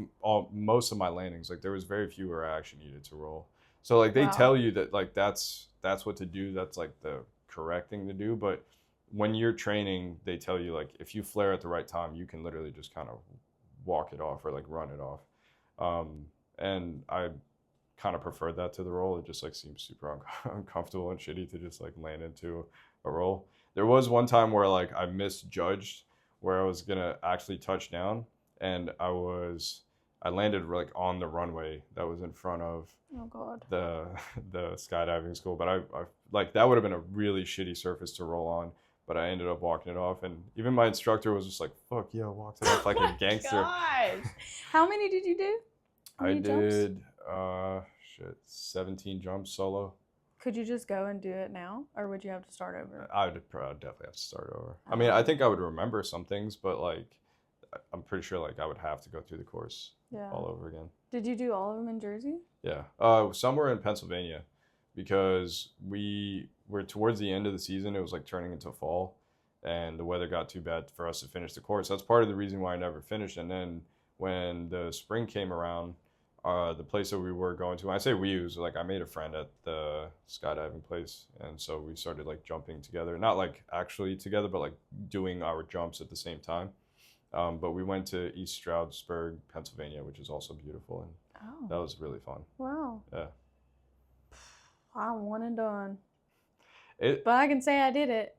most of my landings. Like there was very few where I actually needed to roll. So like they tell you that like that's what to do. That's like the correct thing to do. But when you're training, they tell you like if you flare at the right time, you can literally just kind of walk it off or like run it off. And I kind of preferred that to the roll. It just like seems super uncomfortable and shitty to just like land into a roll. There was one time where like I misjudged where I was gonna actually touch down, and I landed like on the runway that was in front of the skydiving school. But I like that would have been a really shitty surface to roll on. But I ended up walking it off, and even my instructor was just like, "Fuck yeah," walked it off like a gangster. Gosh. How many did you do? How many jumps? did 17 jumps solo. Could you just go and do it now, or would you have to start over? I would definitely have to start over. I mean, I think I would remember some things, but like, I'm pretty sure like I would have to go through the course all over again. Did you do all of them in Jersey? Yeah. Some were in Pennsylvania because we were towards the end of the season. It was like turning into fall, and the weather got too bad for us to finish the course. That's part of the reason why I never finished. And then when the spring came around, the place that we were going to, when I say we, was like I made a friend at the skydiving place, and so we started like jumping together, not like actually together, but like doing our jumps at the same time. But we went to East Stroudsburg, Pennsylvania, which is also beautiful, and that was really fun. Wow. Yeah. I'm one and done. But I can say I did it.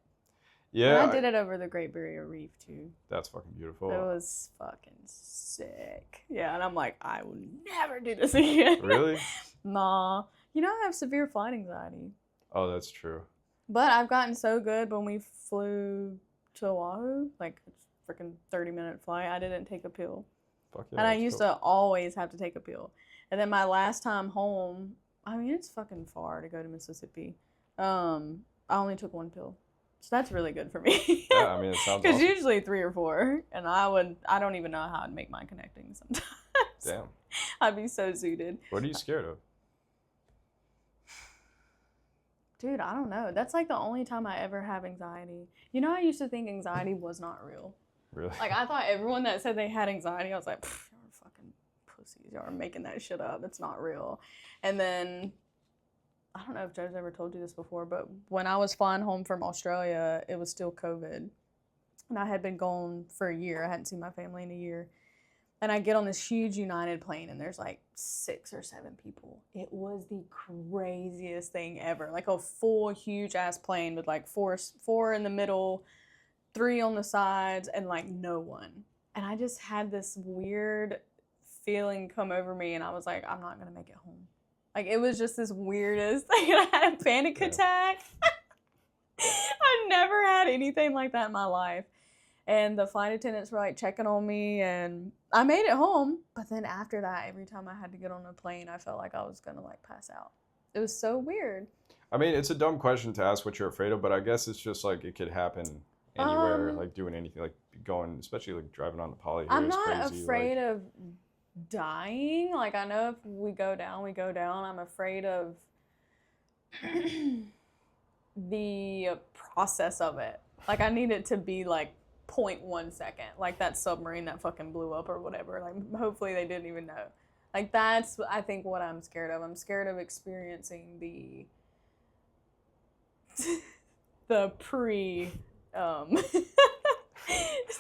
Yeah. And I did it over the Great Barrier Reef too. That's fucking beautiful. It was fucking sick. Yeah, and I'm like, I will never do this again. Really? Nah. You know, I have severe flight anxiety. Oh, that's true. But I've gotten so good when we flew to Oahu, like a freaking 30-minute flight, I didn't take a pill. Fuck yeah, and I used to always have to take a pill. And then my last time home, I mean, it's fucking far to go to Mississippi. I only took one pill. So that's really good for me. Yeah, I mean, it sounds Because awesome. usually 3 or 4. And I don't even know how I'd make mine connecting sometimes. Damn. I'd be so zooted. What are you scared of? Dude, I don't know. That's like the only time I ever have anxiety. You know, I used to think anxiety was not real. Really? Like, I thought everyone that said they had anxiety, I was like, y'all are fucking pussies. Y'all are making that shit up. It's not real. And then, I don't know if Joe's ever told you this before, but when I was flying home from Australia, it was still COVID. And I had been gone for a year. I hadn't seen my family in a year. And I get on this huge United plane, and there's like 6 or 7 people. It was the craziest thing ever. Like a full, huge-ass plane with like 4 in the middle, 3 on the sides, and like no one. And I just had this weird feeling come over me, and I was like, I'm not going to make it home. Like, it was just this weirdest thing. I had a panic attack. I've never had anything like that in my life. And the flight attendants were like checking on me, and I made it home. But then after that, every time I had to get on a plane, I felt like I was going to like pass out. It was so weird. I mean, it's a dumb question to ask what you're afraid of, but I guess it's just like it could happen anywhere, like doing anything, like going, especially like driving on the poly here. I'm is not crazy, afraid like, of dying. Like, I know if we go down, we go down. I'm afraid of the process of it. Like, I need it to be like 0.1 second, like that submarine that fucking blew up or whatever. Like, hopefully they didn't even know. Like, that's, I think, what I'm scared of. I'm scared of experiencing the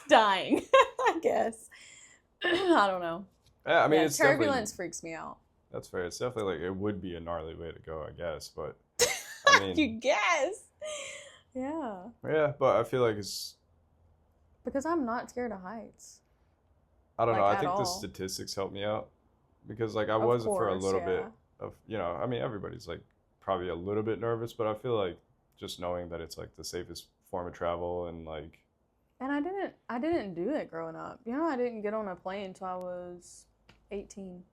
dying, I guess. I don't know. Yeah, I mean, Yeah, it's turbulence freaks me out. That's fair. It's definitely like, it would be a gnarly way to go, I guess, but I mean, You guess. Yeah. yeah, but I feel like it's, Because I'm not scared of heights. I don't know. Like, I think at the all. statistics help me out because like I Of was for a course, little yeah. bit of, you know, I mean, everybody's like probably a little bit nervous, but I feel like just knowing that it's like the safest form of travel and like. And I didn't do it growing up. You know, I didn't get on a plane until I was 18.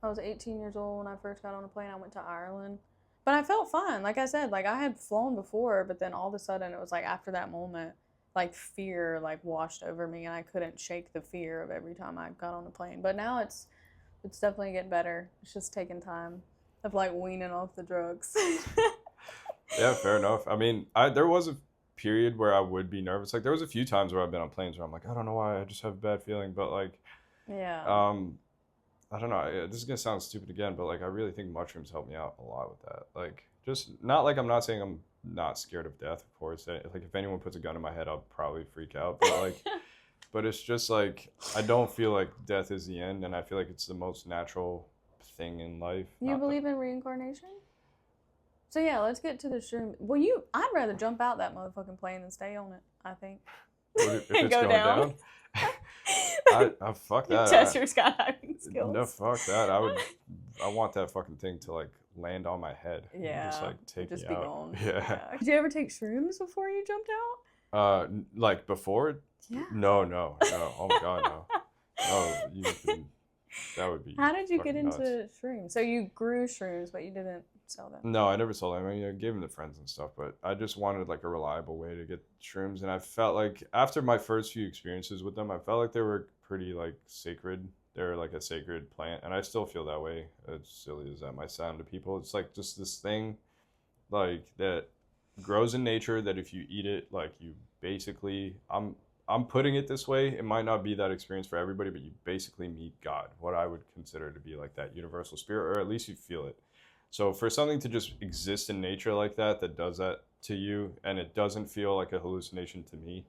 I was 18 years old when I first got on a plane. I went to Ireland. But I felt fine. Like I said, like I had flown before, but then all of a sudden it was like after that moment, like fear like washed over me, and I couldn't shake the fear of every time I got on a plane. But now it's definitely getting better. It's just taking time of like weaning off the drugs. Yeah, fair enough. I mean, there was a period where I would be nervous. Like there was a few times where I've been on planes where I'm like, I don't know why, I just have a bad feeling. But like, Yeah. I don't know. This is gonna sound stupid again, but like I really think mushrooms help me out a lot with that. Like, just not like I'm not saying I'm not scared of death, of course. Like if anyone puts a gun in my head, I'll probably freak out. But like, but it's just like I don't feel like death is the end, and I feel like it's the most natural thing in life. You believe in reincarnation? So yeah, let's get to the shroom. Well, I'd rather jump out that motherfucking plane than stay on it, I think. If it's Go going down. I fuck You that. test your skydiving skills. No, fuck that. I want that fucking thing to like land on my head. And Yeah. just like take Just me be out. gone. Yeah. Did you ever take shrooms before you jumped out? Like before? Yeah. No. Oh my god, no. Oh, you can That would be. How did you get fucking nuts. into shrooms? So you grew shrooms, but you didn't sell them. No, I never sold them. I mean, I gave them to friends and stuff, but I just wanted like a reliable way to get shrooms, and I felt like after my first few experiences with them, I felt like they were pretty like sacred. They're like a sacred plant, and I still feel that way. As silly as that might sound to people, it's like just this thing, like that grows in nature. That if you eat it, like you basically, I'm putting it this way. It might not be that experience for everybody, but you basically meet God, what I would consider to be like that universal spirit, or at least you feel it. So for something to just exist in nature like that, that does that to you, and it doesn't feel like a hallucination to me,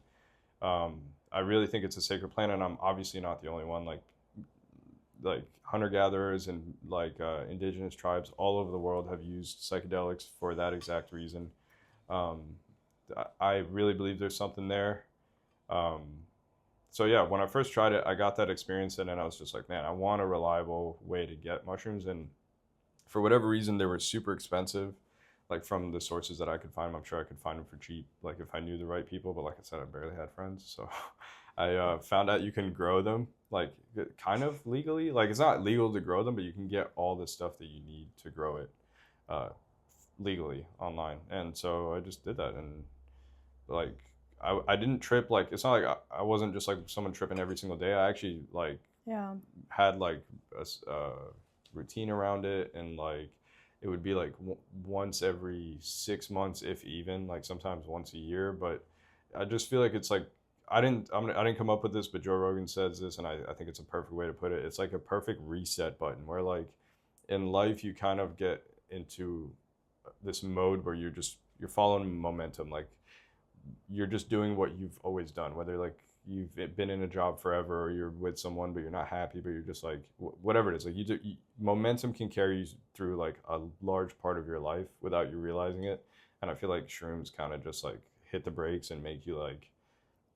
I really think it's a sacred plant, and I'm obviously not the only one. Like hunter-gatherers and like indigenous tribes all over the world have used psychedelics for that exact reason. I really believe there's something there. So yeah, when I first tried it, I got that experience, and then I was just like, man, I want a reliable way to get mushrooms. And for whatever reason, they were super expensive. Like from the sources that I could find them, I'm sure I could find them for cheap, like if I knew the right people. But like I said, I barely had friends, so I found out you can grow them like kind of legally. Like it's not legal to grow them, but you can get all the stuff that you need to grow it legally online. And so I just did that, and like I didn't trip. Like it's not like I wasn't just like someone tripping every single day. I actually like had like a routine around it, and like it would be like once every 6 months, if even, like sometimes once a year. But I just feel like it's like I didn't come up with this, but Joe Rogan says this, and I think it's a perfect way to put it. It's like a perfect reset button where like in life you kind of get into this mode where you're following momentum. Like you're just doing what you've always done, whether like you've been in a job forever, or you're with someone but you're not happy, but you're just like whatever it is. Like momentum can carry you through like a large part of your life without you realizing it. And I feel like shrooms kind of just like hit the brakes and make you like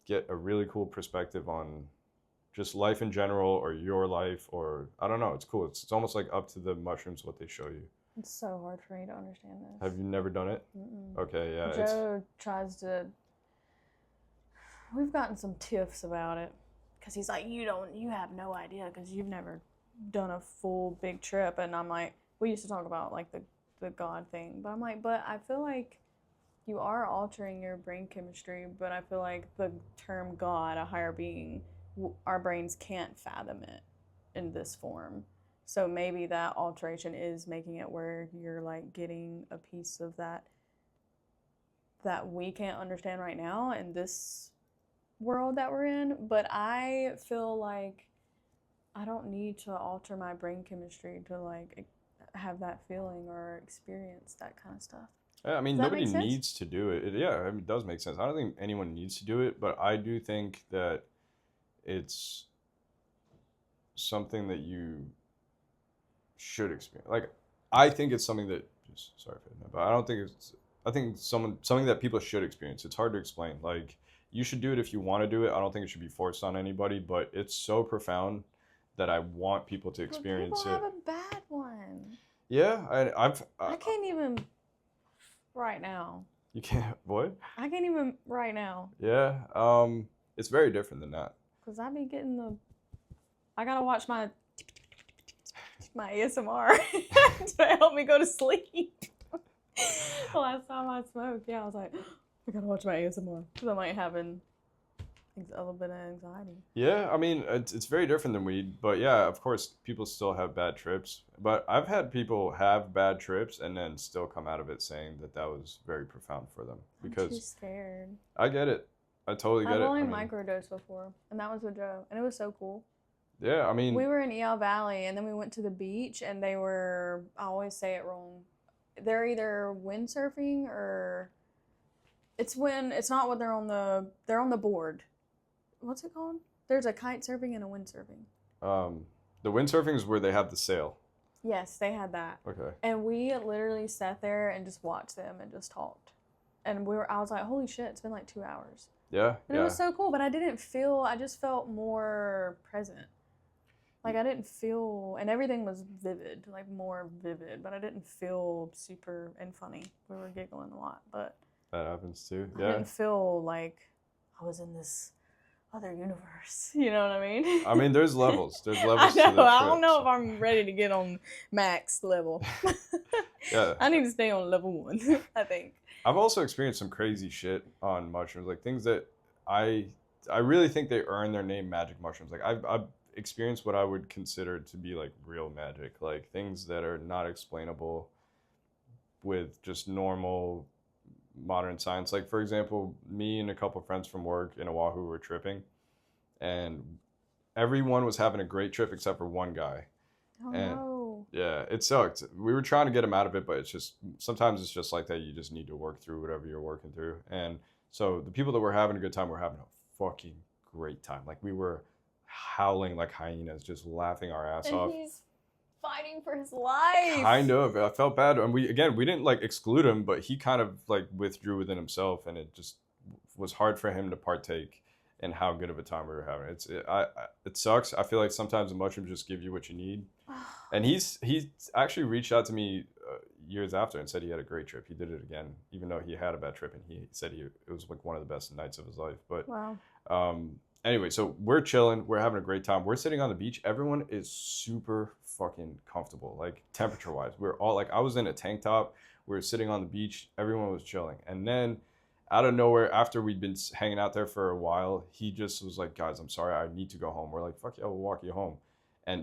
get a really cool perspective on just life in general, or your life, or I don't know. It's cool. It's almost like up to the mushrooms what they show you. It's so hard for me to understand this. Have you never done it? Mm-mm. Okay, yeah. Joe tries to. We've gotten some tiffs about it, because he's like, you have no idea, because you've never done a full big trip. And I'm like, we used to talk about like the God thing, but I'm like, but I feel like you are altering your brain chemistry, but I feel like the term God, a higher being, our brains can't fathom it in this form. So maybe that alteration is making it where you're like getting a piece of that we can't understand right now in this world that we're in. But I feel like I don't need to alter my brain chemistry to like have that feeling or experience that kind of stuff. Yeah, I mean, nobody needs to do it. Yeah, I mean, it does make sense. I don't think anyone needs to do it, but I do think that it's something that you should experience. Like, I think it's something that, sorry for that, but I don't think it's, I think something that people should experience. It's hard to explain. Like, you should do it if you want to do it. I don't think it should be forced on anybody, but it's so profound that I want people to experience people it. Have a bad one. Yeah, I can't even right now. You can't, what? I can't even right now. Yeah, it's very different than that. Cause I be getting I gotta watch my ASMR to help me go to sleep. The last time I smoked, I was like, I gotta watch my ASMR, because I'm like having a little bit of anxiety. Yeah, I mean, it's very different than weed, but yeah, of course, people still have bad trips. But I've had people have bad trips and then still come out of it saying that was very profound for them. Because I'm too scared. I get it. I totally get it. I've only microdosed before, and that was with Joe, and it was so cool. Yeah, I mean, we were in Yehia Valley, and then we went to the beach, and they were, I always say it wrong, they're either windsurfing or it's not when they're on the board. What's it called? There's a kite surfing and a windsurfing. The windsurfing is where they have the sail. Yes, they had that. Okay. And we literally sat there and just watched them and just talked. And I was like, holy shit, it's been like 2 hours. Yeah. And it was so cool, but I just felt more present. Like I didn't feel, and everything was vivid, like more vivid, but I didn't feel super and funny. We were giggling a lot, but. That happens too. Yeah. I didn't feel like I was in this other universe. You know what I mean? I mean, there's levels. There's I levels know. to the I don't trips. know if I'm ready to get on max level. Yeah. I need to stay on level 1, I think. I've also experienced some crazy shit on mushrooms, like things that I really think they earn their name magic mushrooms. Like I've experienced what I would consider to be like real magic, like things that are not explainable with just normal modern science. Like for example, me and a couple friends from work in Oahu were tripping, and everyone was having a great trip except for one guy. Oh And no. yeah, it sucked. We were trying to get him out of it, but it's just sometimes it's just like that. You just need to work through whatever you're working through. And so the people that were having a good time were having a fucking great time. Like we were howling like hyenas, just laughing our ass off. And he's fighting for his life. Kind of. I felt bad, and we didn't like exclude him, but he kind of like withdrew within himself, and it just was hard for him to partake in how good of a time we were having. It sucks. I feel like sometimes the mushrooms just give you what you need. And he actually reached out to me years after and said he had a great trip. He did it again, even though he had a bad trip, and he said it was like one of the best nights of his life. But wow. Anyway, so we're chilling, we're having a great time. We're sitting on the beach. Everyone is super fucking comfortable, like temperature wise. We're all like, I was in a tank top. We were sitting on the beach. Everyone was chilling. And then out of nowhere, after we'd been hanging out there for a while, he just was like, guys, I'm sorry, I need to go home. We're like, fuck yeah, we'll walk you home.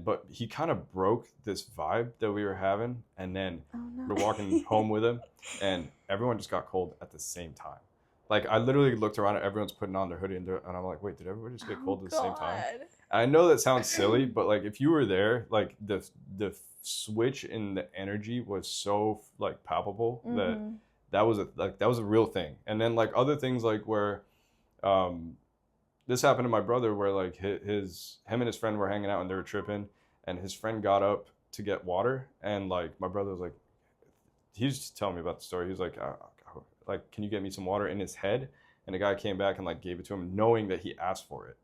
But he kind of broke this vibe that we were having. And then we're walking home with him, and everyone just got cold at the same time. Like I literally looked around and everyone's putting on their hoodie and I'm like, wait, did everybody just get cold at the same time? And I know that sounds silly, but like if you were there, like the switch in the energy was so like palpable that was a real thing. And then like other things like where this happened to my brother, where like him and his friend were hanging out and they were tripping, and his friend got up to get water, and like my brother was like, he's just telling me about the story. He was like, can you get me some water, in his head? And the guy came back and like gave it to him, knowing that he asked for it.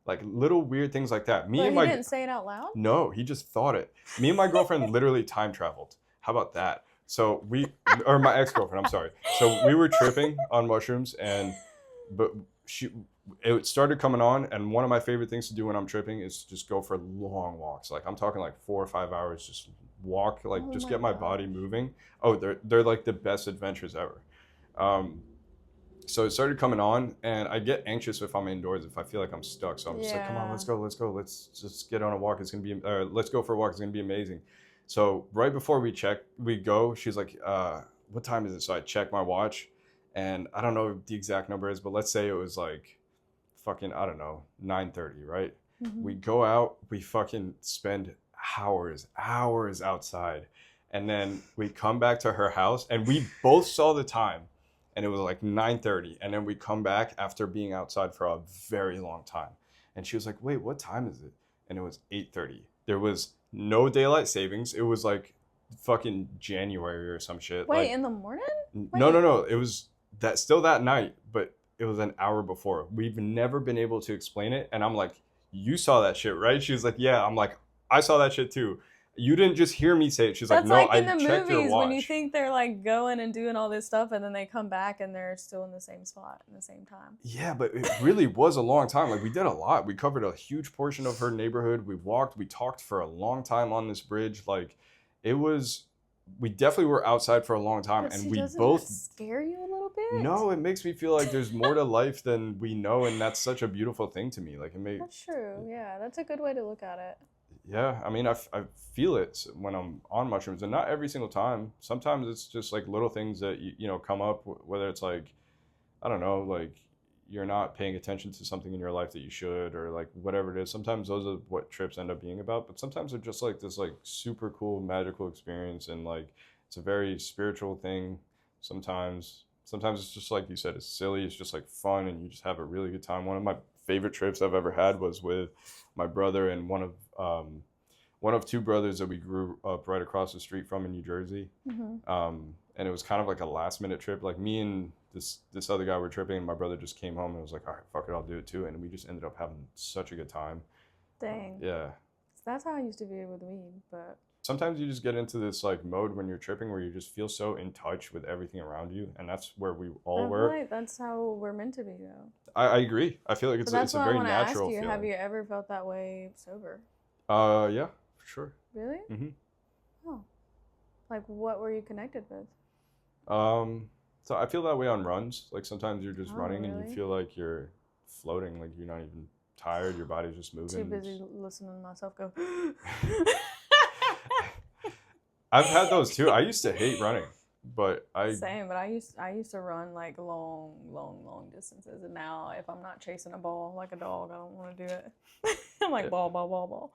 Like little weird things like that. He didn't say it out loud? No, he just thought it. Me and my girlfriend literally time traveled. How about that? So or my ex-girlfriend, I'm sorry. So we were tripping on mushrooms, but it started coming on, and one of my favorite things to do when I'm tripping is just go for long walks. Like I'm talking like 4 or 5 hours, just walk, like just get my body moving. Oh, they're like the best adventures ever. So it started coming on, and I get anxious if I'm indoors, if I feel like I'm stuck. So I'm just like, come on, let's go. Let's just get on a walk. It's going to be, let's go for a walk. It's going to be amazing. So right before we go, she's like, what time is it? So I check my watch, and I don't know what the exact number is, but let's say it was like fucking, I don't know, 9:30, right? Mm-hmm. We go out, we fucking spend hours outside. And then we come back to her house, and we both saw the time, and it was like 9:30. And then we come back after being outside for a very long time. And she was like, wait, what time is it? And it was 8:30. There was no daylight savings. It was like fucking January or some shit. Wait, like, in the morning? No. It was still that night, but it was an hour before. We've never been able to explain it. And I'm like, you saw that shit, right? She was like, yeah. I'm like, I saw that shit too. You didn't just hear me say it. She's like, no, I checked your watch. That's like in the movies when you think they're like going and doing all this stuff, and then they come back and they're still in the same spot in the same time. Yeah, but it really was a long time. Like we did a lot. We covered a huge portion of her neighborhood. We talked for a long time on this bridge. Like we definitely were outside for a long time. But and doesn't both that scare you a little bit? No, it makes me feel like there's more to life than we know, and that's such a beautiful thing to me. Like That's true. Yeah, that's a good way to look at it. Yeah, I mean, I feel it when I'm on mushrooms, and not every single time. Sometimes it's just like little things that you know come up, whether it's like, I don't know, like you're not paying attention to something in your life that you should, or like whatever it is. Sometimes those are what trips end up being about, but sometimes they're just like this like super cool magical experience, and like it's a very spiritual thing. Sometimes it's just like you said, it's silly, it's just like fun, and you just have a really good time. One of my favorite trips I've ever had was with my brother and one of two brothers that we grew up right across the street from in New Jersey. Mm-hmm. And it was kind of like a last minute trip. Like me and this other guy were tripping, and my brother just came home and was like, all right, fuck it, I'll do it too. And we just ended up having such a good time. Dang. Yeah. That's how I used to be with weed, but sometimes you just get into this like mode when you're tripping where you just feel so in touch with everything around you, and that's where we all were. Right, that's how we're meant to be, though. I agree. I feel like it's a very natural feeling. Have you ever felt that way sober? Yeah, for sure. Really? Mm-hmm. Oh, like what were you connected with? So I feel that way on runs. Like sometimes you're just running and you feel like you're floating, like you're not even tired. Your body's just moving. Too busy listening to myself go. I've had those too. I used to hate running, but Same, but I used to run like long distances, and now if I'm not chasing a ball like a dog, I don't want to do it. I'm like ball.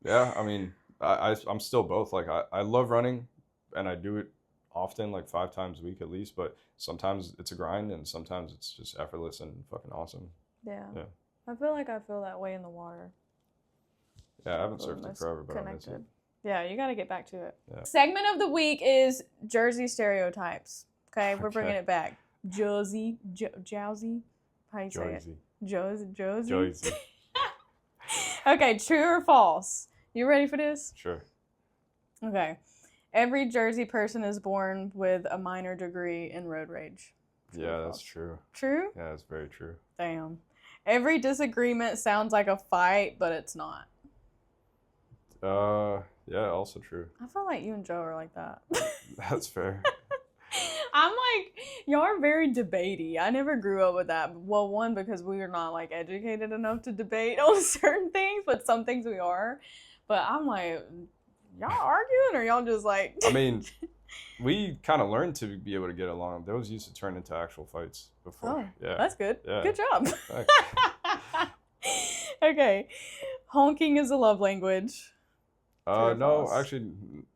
Yeah, I mean, I'm still both. Like I love running, and I do it often, like 5 times a week at least. But sometimes it's a grind, and sometimes it's just effortless and fucking awesome. Yeah. I feel that way in the water. Yeah, I haven't surfed in forever, but I miss it. Yeah, you got to get back to it. Yeah. Segment of the week is Jersey stereotypes. Okay, we're bringing it back. Josie. How do you say it? Josie. Okay, true or false? You ready for this? Sure. Okay. Every Jersey person is born with a minor degree in road rage. Yeah, that's true. True? Yeah, that's very true. Damn. Every disagreement sounds like a fight, but it's not. Yeah, also true. I feel like you and Joe are like that. That's fair. I'm like, y'all are very debatey. I never grew up with that. Well, one, because we are not like educated enough to debate on certain things, but some things we are. But I'm like, y'all arguing or y'all just like... I mean, we kind of learned to be able to get along. Those used to turn into actual fights before. Oh, yeah. That's good. Yeah. Good job. Okay. Honking is a love language. No, actually,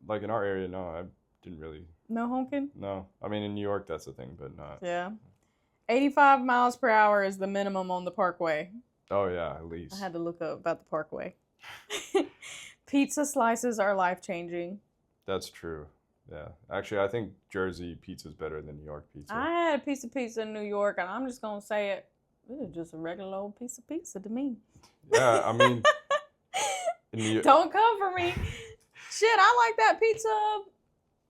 like in our area, no, I didn't really. No honking? No. I mean, in New York, that's the thing, but not. Yeah. 85 miles per hour is the minimum on the parkway. Oh, yeah, at least. I had to look up about the parkway. Pizza slices are life-changing. That's true. Yeah. Actually, I think Jersey pizza is better than New York pizza. I had a piece of pizza in New York, and I'm just going to say it. It was just a regular old piece of pizza to me. Yeah, I mean... Don't come for me. Shit, I like that pizza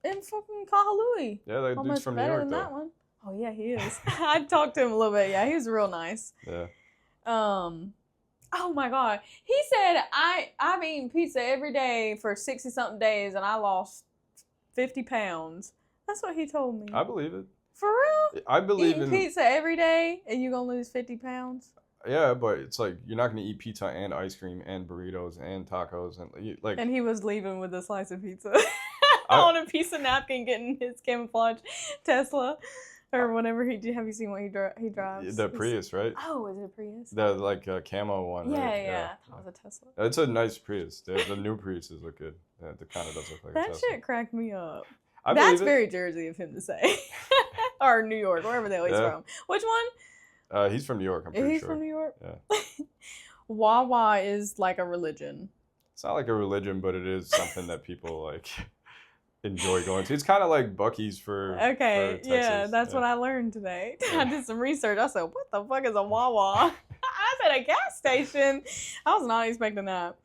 in fucking Kahului. Yeah, that dude's from New York, though. That one. Oh, yeah, he is. I talked to him a little bit. Yeah, he was real nice. Yeah. Oh, my God. He said, I've eaten pizza every day for 60-something days, and I lost 50 pounds. That's what he told me. I believe it. For real? I believe Eating pizza every day, and you're going to lose 50 pounds? Yeah, but it's like you're not gonna eat pizza and ice cream and burritos and tacos and like. And he was leaving with a slice of pizza on a piece of napkin, getting his camouflage Tesla or whatever he did. Have you seen what he drives? The Prius, right? Oh, is it a Prius? The like camo one. Yeah, right? yeah. That was a Tesla. It's a nice Prius. The new Priuses look good. Yeah, it kind of does look like a Tesla. That shit cracked me up. That's very Jersey of him to say, or New York, wherever the hell he's from. Which one? He's from New York, I'm pretty sure. He's from New York? Yeah. Wawa is like a religion. It's not like a religion, but it is something that people like enjoy going to. It's kind of like Buc-ee's for Texas. Yeah, that's what I learned today. I did some research. I said, what the fuck is a Wawa? I said a gas station. I was not expecting that.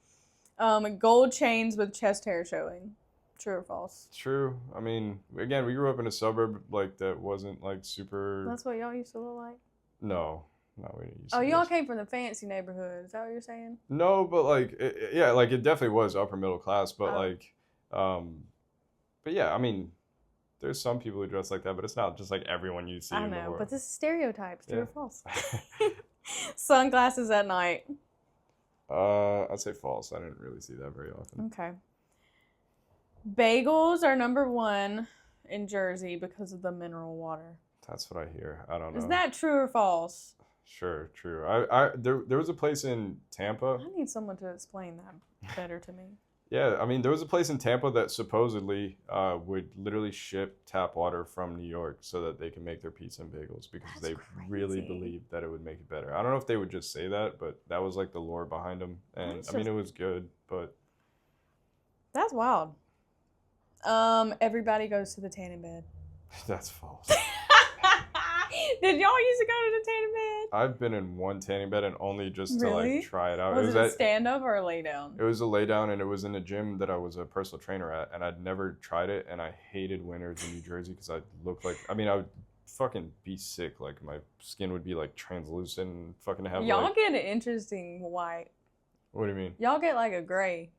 Gold chains with chest hair showing. True or false? True. I mean, again, we grew up in a suburb like that wasn't like super... That's what y'all used to look like? No, we didn't use. Oh, y'all came from the fancy neighborhood. Is that what you're saying? No, but like, it definitely was upper middle class. But but yeah, I mean, there's some people who dress like that, but it's not just like everyone you see. I in the know, world. but this is stereotypes. True or false? Sunglasses at night. I'd say false. I didn't really see that very often. Okay. Bagels are number 1 in Jersey because of the mineral water. That's what I hear. I don't know. Is that true or false? Sure, true. There was a place in Tampa. I need someone to explain that better to me. Yeah, I mean, there was a place in Tampa that supposedly would literally ship tap water from New York so that they can make their pizza and bagels because they really believed that it would make it better. I don't know if they would just say that, but that was like the lore behind them. And I mean, it was good, but... That's wild. Everybody goes to the tanning bed. That's false. Did y'all used to go to the tanning bed? I've been in one tanning bed and only just to Really? like try it out. Was it a stand up or a lay down? It was a lay down, and it was in a gym that I was a personal trainer at, and I'd never tried it, and I hated winters in New Jersey because I looked like, I mean, I would fucking be sick. Like my skin would be like translucent and fucking have Y'all like, get an interesting white. what do you mean? Y'all get like a gray.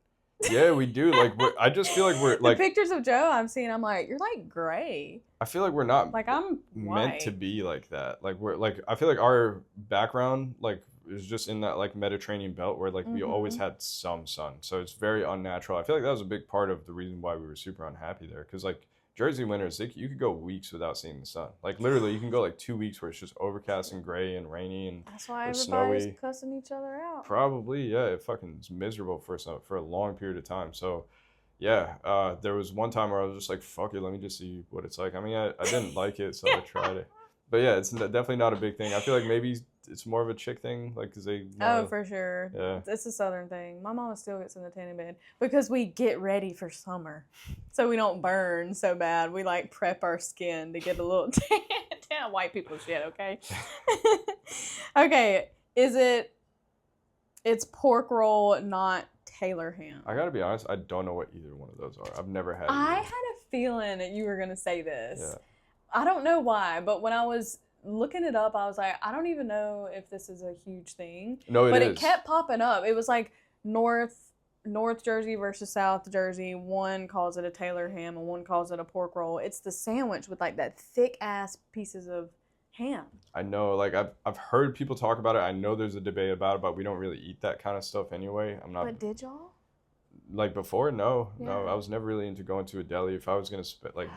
Yeah, we do. Like, I just feel like we're like the pictures of Joe I'm seeing. I'm like, you're like gray. I feel like we're not Like I'm white. meant to be like that. Like we're like I feel like our background like is just in that like Mediterranean belt where like we always had some sun, so it's very unnatural. I feel like that was a big part of the reason why we were super unhappy there, because like Jersey winters, you could go weeks without seeing the sun. Like literally, you can go like 2 weeks where it's just overcast and gray and rainy and That's why it's everybody's snowy. cussing each other out. Probably, yeah. It fucking is miserable for a long period of time. So, yeah, there was one time where I was just like, fuck it, let me just see what it's like. I mean, I didn't like it, so I tried it. But yeah, it's definitely not a big thing. I feel like maybe it's more of a chick thing, like, because they... Oh, for sure. Yeah. It's a southern thing. My mama still gets in the tanning bed because we get ready for summer. So we don't burn so bad. We, like, prep our skin to get a little tan. White people shit, okay? Okay, it's pork roll, not Taylor ham. I gotta be honest, I don't know what either one of those are. I've never had it. I had a feeling that you were going to say this. Yeah. I don't know why, but when I was looking it up, I was like, I don't even know if this is a huge thing. No, it is. But it kept popping up. It was like North Jersey versus South Jersey. One calls it a Taylor ham and one calls it a pork roll. It's the sandwich with like that thick ass pieces of ham. I know, like I've heard people talk about it. I know there's a debate about it, but we don't really eat that kind of stuff anyway. I'm not. But did y'all? Like before, no. Yeah. I was never really into going to a deli. If I was gonna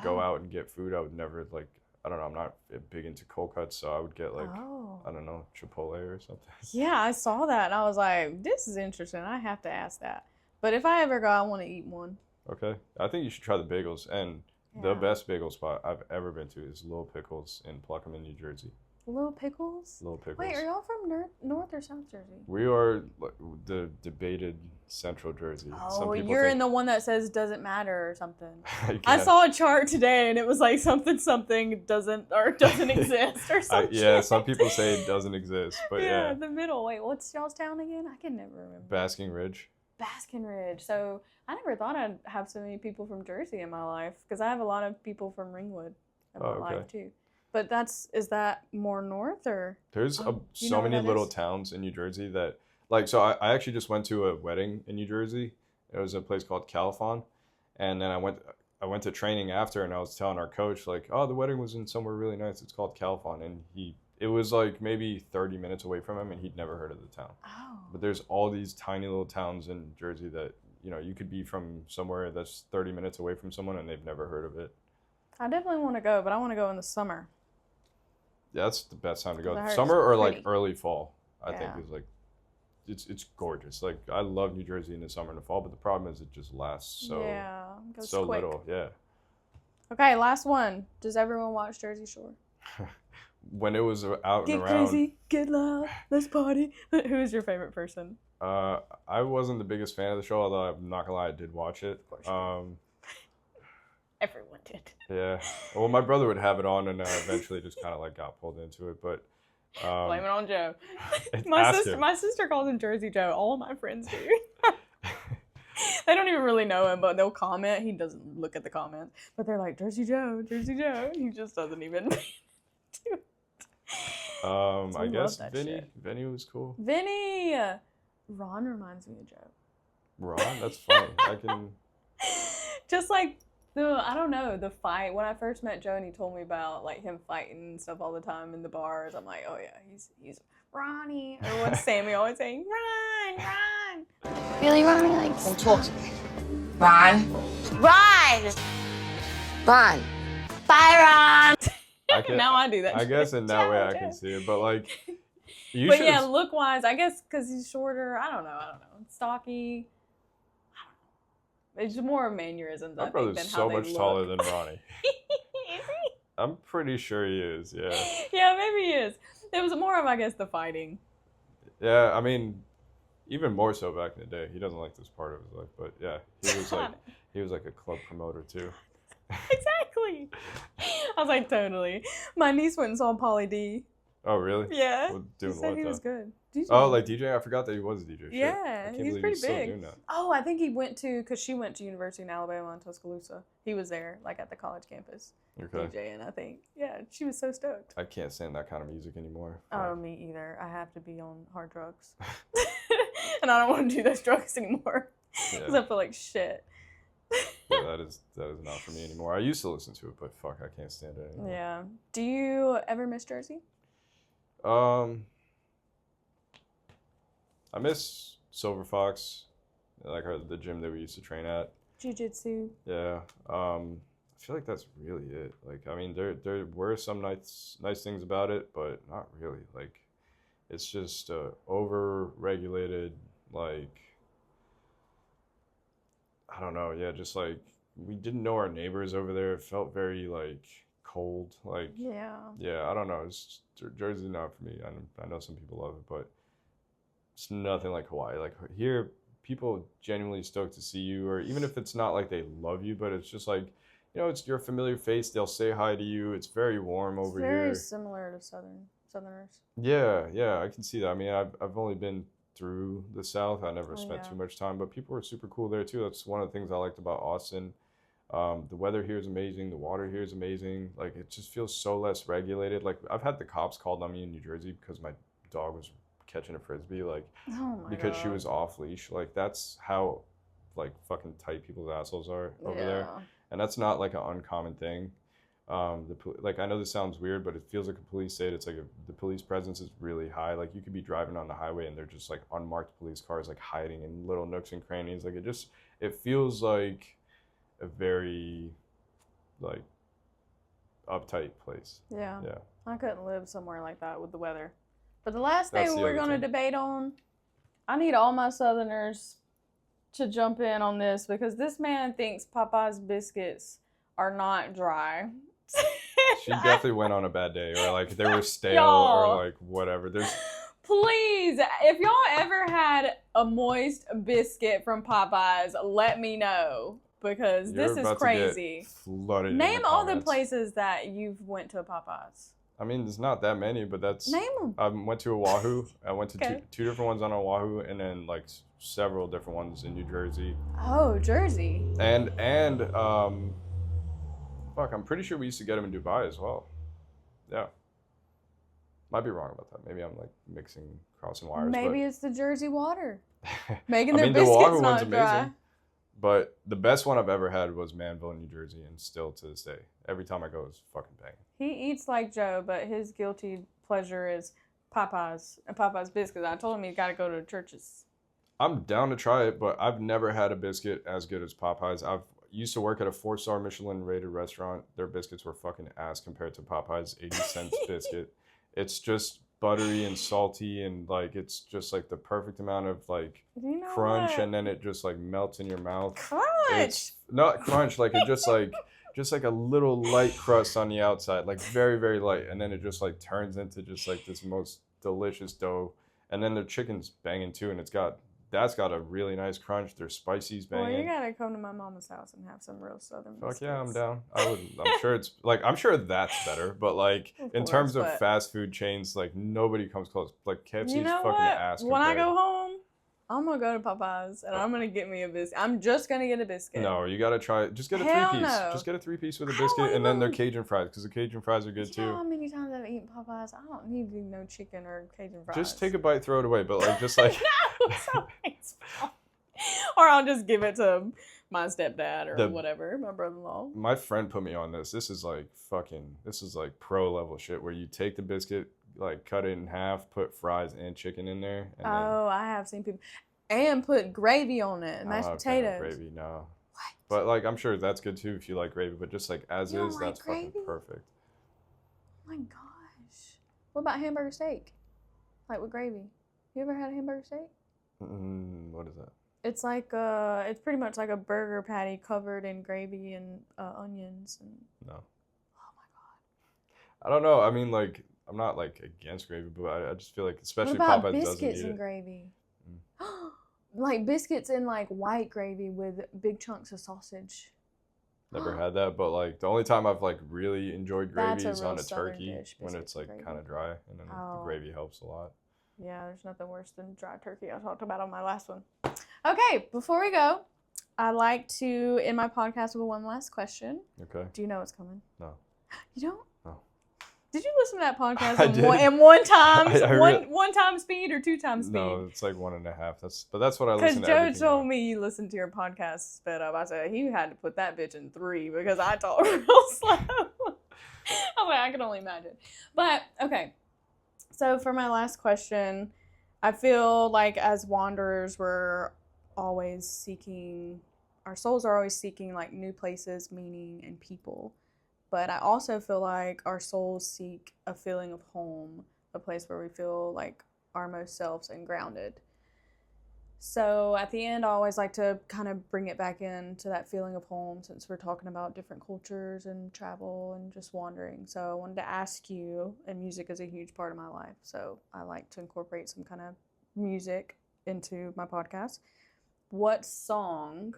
go out and get food, I would never like. I don't know. I'm not big into cold cuts, so I would get like I don't know, Chipotle or something. Yeah, I saw that and I was like, this is interesting. I have to ask that. But if I ever go, I want to eat one. Okay, I think you should try the bagels. And the best bagel spot I've ever been to is Little Pickles in Pluckerman, New Jersey. Little Pickles? Little Pickles. Wait, are y'all from North or South Jersey? We are like, the debated Central Jersey. Oh, you're in the one that says doesn't matter or something. I saw a chart today and it was like something doesn't exist or something. Yeah, some people say it doesn't exist, but yeah. The middle. Wait, what's y'all's town again? I can never remember. Basking Ridge. Baskin Ridge. So I never thought I'd have so many people from Jersey in my life because I have a lot of people from Ringwood in my life too. But is that more north or? There's so many little towns in New Jersey that, like, so I actually just went to a wedding in New Jersey. It was a place called Califon. And then I went to training after, and I was telling our coach, like, oh, the wedding was in somewhere really nice. It's called Califon. And it was like maybe 30 minutes away from him, and he'd never heard of the town. Oh. But there's all these tiny little towns in Jersey that, you could be from somewhere that's 30 minutes away from someone, and they've never heard of it. I definitely want to go, but I want to go in the summer. Yeah, that's the best time to go. I heard Summer it's or pretty. like early fall, I think is like, it's gorgeous. Like I love New Jersey in the summer and the fall, but the problem is it just lasts so quick. little. Yeah. Okay, last one. Does everyone watch Jersey Shore? When it was out Get and around. crazy, get loud, let's party. Who's your favorite person? I wasn't the biggest fan of the show, although I'm not gonna lie, I did watch it. Everyone did. Yeah. Well, my brother would have it on, and eventually just kind of like got pulled into it. But blame it on Joe. Ask him. My sister calls him Jersey Joe. All of my friends do. They don't even really know him, but they'll comment. He doesn't look at the comments, but they're like Jersey Joe, Jersey Joe. He just doesn't even do it. I guess Vinny was cool. Vinny. Ron reminds me of Joe. Ron, that's funny. I can. Just like I don't know, the fight. When I first met Joe and he told me about like him fighting and stuff all the time in the bars, I'm like, oh yeah, he's Ronnie. Or what's Sammy always saying? Ron. Really, Ronnie? Like, Don't talk to me. Ron. Ron! Ron. Bye, Ron! Now I do that. I guess in that way I can see it, but like, you but should. yeah, look wise, I guess because he's shorter. I don't know. Stocky. It's more mannerisms. My I think, brother's than so how much they taller look. than Ronnie. Is he? I'm pretty sure he is. Yeah. Yeah, maybe he is. It was more of, I guess, the fighting. Yeah, I mean, even more so back in the day. He doesn't like this part of his life, but yeah, he was like a club promoter too. Exactly. I was like, totally. My niece went and saw Pauly D. Oh, really? Yeah. Well, She doing said what, he though? was good. DJ. Oh, like DJ? I forgot that he was a DJ. Shit. Yeah, I can't he's believe pretty still big. doing that. Oh, I think he went to, because she went to University in Alabama in Tuscaloosa. He was there, like at the college campus, Okay. DJing, I think. Yeah, she was so stoked. I can't stand that kind of music anymore. Oh, me either. I have to be on hard drugs. And I don't want to do those drugs anymore. Because I feel like shit. Yeah, that is not for me anymore. I used to listen to it, but fuck, I can't stand it anymore. Yeah. Do you ever miss Jersey? I miss Silver Fox, like the gym that we used to train at. Jiu-jitsu. Yeah. I feel like that's really it. Like, I mean, there were some nice things about it, but not really. Like, it's just over-regulated, like, I don't know. Yeah, just like we didn't know our neighbors over there. It felt very like cold. Like, Yeah. I don't know. It's Jersey's not for me. I know some people love it, but it's nothing like Hawaii. Like here, people genuinely stoked to see you, or even if it's not like they love you, but it's just like, you know, it's your familiar face. They'll say hi to you. It's very warm over it's here. very similar to Southerners. Yeah, I can see that. I mean, I've only been through the South. I never spent too much time, but people are super cool there too. That's one of the things I liked about Austin. The weather here is amazing. The water here is amazing. Like, it just feels so less regulated. Like, I've had the cops called on me in New Jersey because my dog was catching a frisbee, like, because she was off leash. Like, that's how, like, fucking tight people's assholes are over there. And that's not like an uncommon thing. Like, I know this sounds weird, but it feels like a police state. It's like the police presence is really high. Like, you could be driving on the highway and they're just like unmarked police cars, like hiding in little nooks and crannies. Like, it feels like a very like uptight place. Yeah. Yeah. I couldn't live somewhere like that with the weather. But the last thing That's the we're other going to thing. debate on, I need all my Southerners to jump in on this because this man thinks Popeye's biscuits are not dry. She definitely went on a bad day, or like they were stale, Y'all. or like whatever. Please, if y'all ever had a moist biscuit from Popeyes, let me know because this is crazy. Flooded. Name all the places that you've went to Popeyes. I mean, there's not that many, but that's. Name them. I went to Oahu. I went to Okay. two different ones on Oahu, and then like several different ones in New Jersey. Oh, Jersey. And fuck, I'm pretty sure we used to get them in Dubai as well. Yeah. Might be wrong about that. Maybe I'm like crossing wires. Maybe it's the Jersey water. but, Making I their mean, the biscuits Oahu not one's dry. amazing. But the best one I've ever had was Manville, New Jersey, and still to this day, every time I go, it's fucking banging. He eats like Joe, but his guilty pleasure is Popeyes and Popeyes biscuits. I told him he's got to go to churches. I'm down to try it, but I've never had a biscuit as good as Popeyes. I've used to work at a 4-star Michelin rated restaurant. Their biscuits were fucking ass compared to Popeyes' 80-cent biscuit. It's just buttery and salty, and like it's just like the perfect amount of like crunch, and then it just like melts in your mouth. Crunch. It's not crunch, like it just like a little light crust on the outside, like very, very light, and then it just like turns into just like this most delicious dough. And then the chicken's banging too, and that's got a really nice crunch. Their spicy's banging. Well, you gotta come to my mama's house and have some real Southern biscuits. Fuck yeah, I'm down. I'm sure it's like, I'm sure that's better, but like in terms of fast food chains, like nobody comes close. Like KFC's You know fucking what? ass. When I compared. go home, I'm gonna go to Popeyes and I'm gonna get me a biscuit. I'm just gonna get a biscuit. No, you gotta try it. Just get a Hell 3-piece. no. Just get a 3-piece with a I don't biscuit, and then their even- Cajun fries, because the Cajun fries are good You know too. how many times I've eaten Popeyes? I don't need no chicken or Cajun fries. Just take a bite, throw it away, but like just like No, something's wrong. Or I'll just give it to my stepdad or whatever, my brother-in-law. my friend put me on this. This is like pro level shit where you take the biscuit, like cut it in half, put fries and chicken in there. And Oh, I have seen people. And put gravy on it, then, mashed I'm not a fan of potatoes. gravy, no. What? But like I'm sure that's good too if you like gravy, but just like as You don't is, like that's fucking gravy? perfect. Oh my gosh. What about hamburger steak? Like with gravy. You ever had a hamburger steak? What is that? It's like it's pretty much like a burger patty covered in gravy and onions and. No. Oh my god. I don't know. I mean, like, I'm not like against gravy, but I just feel like, especially What about Popeyes doesn't biscuits eat and it. gravy? Like biscuits in like white gravy with big chunks of sausage. Never had that, but like the only time I've like really enjoyed gravy That's is a real on a Southern turkey dish, when biscuits it's like gravy. kind of dry, and then the gravy helps a lot. Yeah, there's nothing worse than dry turkey. I talked about on my last one. Okay, before we go, I like to end my podcast with one last question. Okay. Do you know what's coming? No. You don't? No. Did you listen to that podcast I in did. one time, I one time speed or 2 times speed? No, it's like 1.5. That's what I Because listen to. Joe told me you listened to your podcast sped up. I said he had to put that bitch in 3 because I talk real slow. I was like, I can only imagine. But okay, so for my last question, I feel like as wanderers, we're always seeking. Our souls are always seeking like new places, meaning, and people. But I also feel like our souls seek a feeling of home, a place where we feel like our most selves and grounded. So at the end, I always like to kind of bring it back into that feeling of home since we're talking about different cultures and travel and just wandering. So I wanted to ask you, and music is a huge part of my life, so I like to incorporate some kind of music into my podcast. What song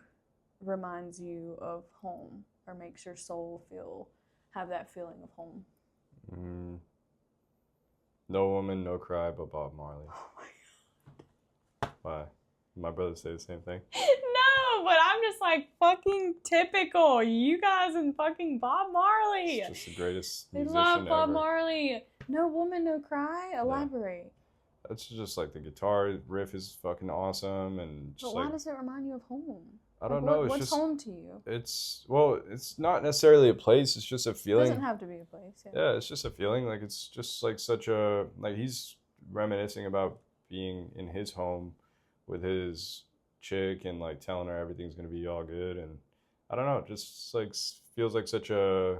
reminds you of home or makes your soul have that feeling of home? No Woman, No Cry, but Bob Marley. Oh my God. Why? My brother say the same thing. No, but I'm just like fucking typical. You guys and fucking Bob Marley. It's just the greatest They musician love Bob ever. Marley. No Woman, No Cry? Elaborate. It's just like the guitar riff is fucking awesome, and just But why like, does it remind you of home? I don't know. It's What's just home to you? it's not necessarily a place. It's just a It feeling. doesn't have to be a place. Yeah, it's just a feeling. Like it's just like such a like he's reminiscing about being in his home with his chick and like telling her everything's gonna be all good, and I don't know, it just like feels like such a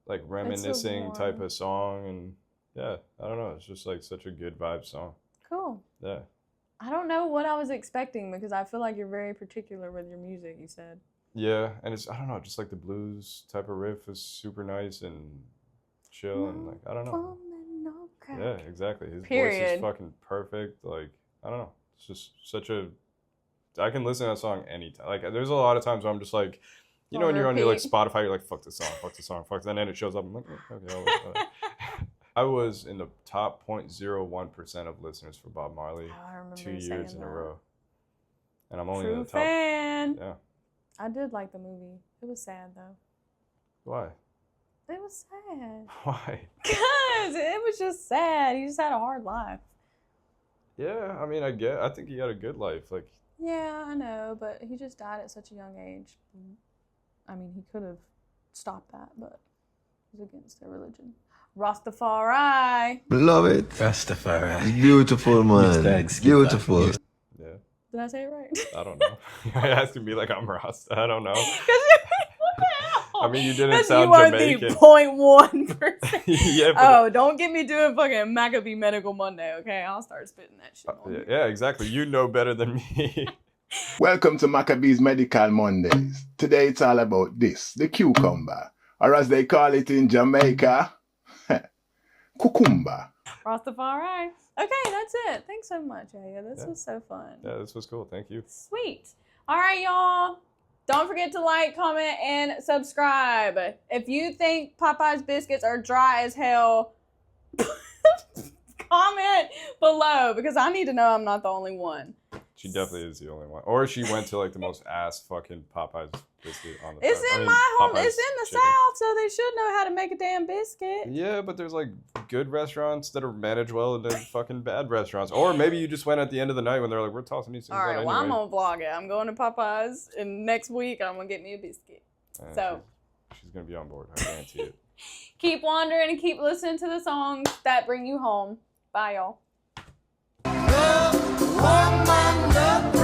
like reminiscing type of song, and yeah, I don't know, it's just like such a good vibe song. Cool. Yeah. I don't know what I was expecting because I feel like you're very particular with your music, you said. Yeah, and it's I don't know, just like the blues type of riff is super nice and chill, and like I don't know. Yeah, exactly. His voice is fucking perfect. Like, I don't know. It's just such a... I can listen to that song anytime. Like, there's a lot of times where I'm just like... You know when you're on your like Spotify, you're like, fuck this song, fuck this song, fuck this. And then it shows up, I'm like, okay. I was in the top 0.01% of listeners for Bob Marley 2 years in a row. And I'm only in the top... fan. Yeah. I did like the movie. It was sad, though. Why? It was sad. Why? Because it was just sad. He just had a hard life. Yeah, I mean, I think he had a good life. Like, yeah, I know, but he just died at such a young age. I mean, he could have stopped that, but it was against their religion. Rastafari. Beloved. Rastafari. Beautiful, man. Beautiful. yeah. Did I say it right? I don't know. You're asking me like I'm Rasta. I don't know. What the hell? I mean, you didn't sound you are Jamaican. the 0.1%. Yeah, oh, don't get me doing fucking Maccabee Medical Monday, okay? I'll start spitting that shit on you. Yeah, exactly. You know better than me. Welcome to Maccabee's Medical Mondays. Today it's all about this, the cucumber, or as they call it in Jamaica, cucumber. Rastafari. Okay, that's it. Thanks so much, Yehia. This was so fun. Yeah, this was cool. Thank you. Sweet. All right, y'all. Don't forget to like, comment, and subscribe. If you think Popeye's biscuits are dry as hell, comment below because I need to know I'm not the only one. She definitely is the only one. Or she went to like the most ass fucking Popeye's biscuit on the It's in my home. It's in the South, so they should know how to make a damn biscuit. Yeah, but there's like good restaurants that are managed well and then fucking bad restaurants. Or maybe you just went at the end of the night when they're like, we're tossing these things out anyway. All right, well, I'm going to vlog it. I'm going to Popeye's, and next week I'm going to get me a biscuit. So she's going to be on board. I guarantee it. Keep wandering and keep listening to the songs that bring you home. Bye, y'all. Woman,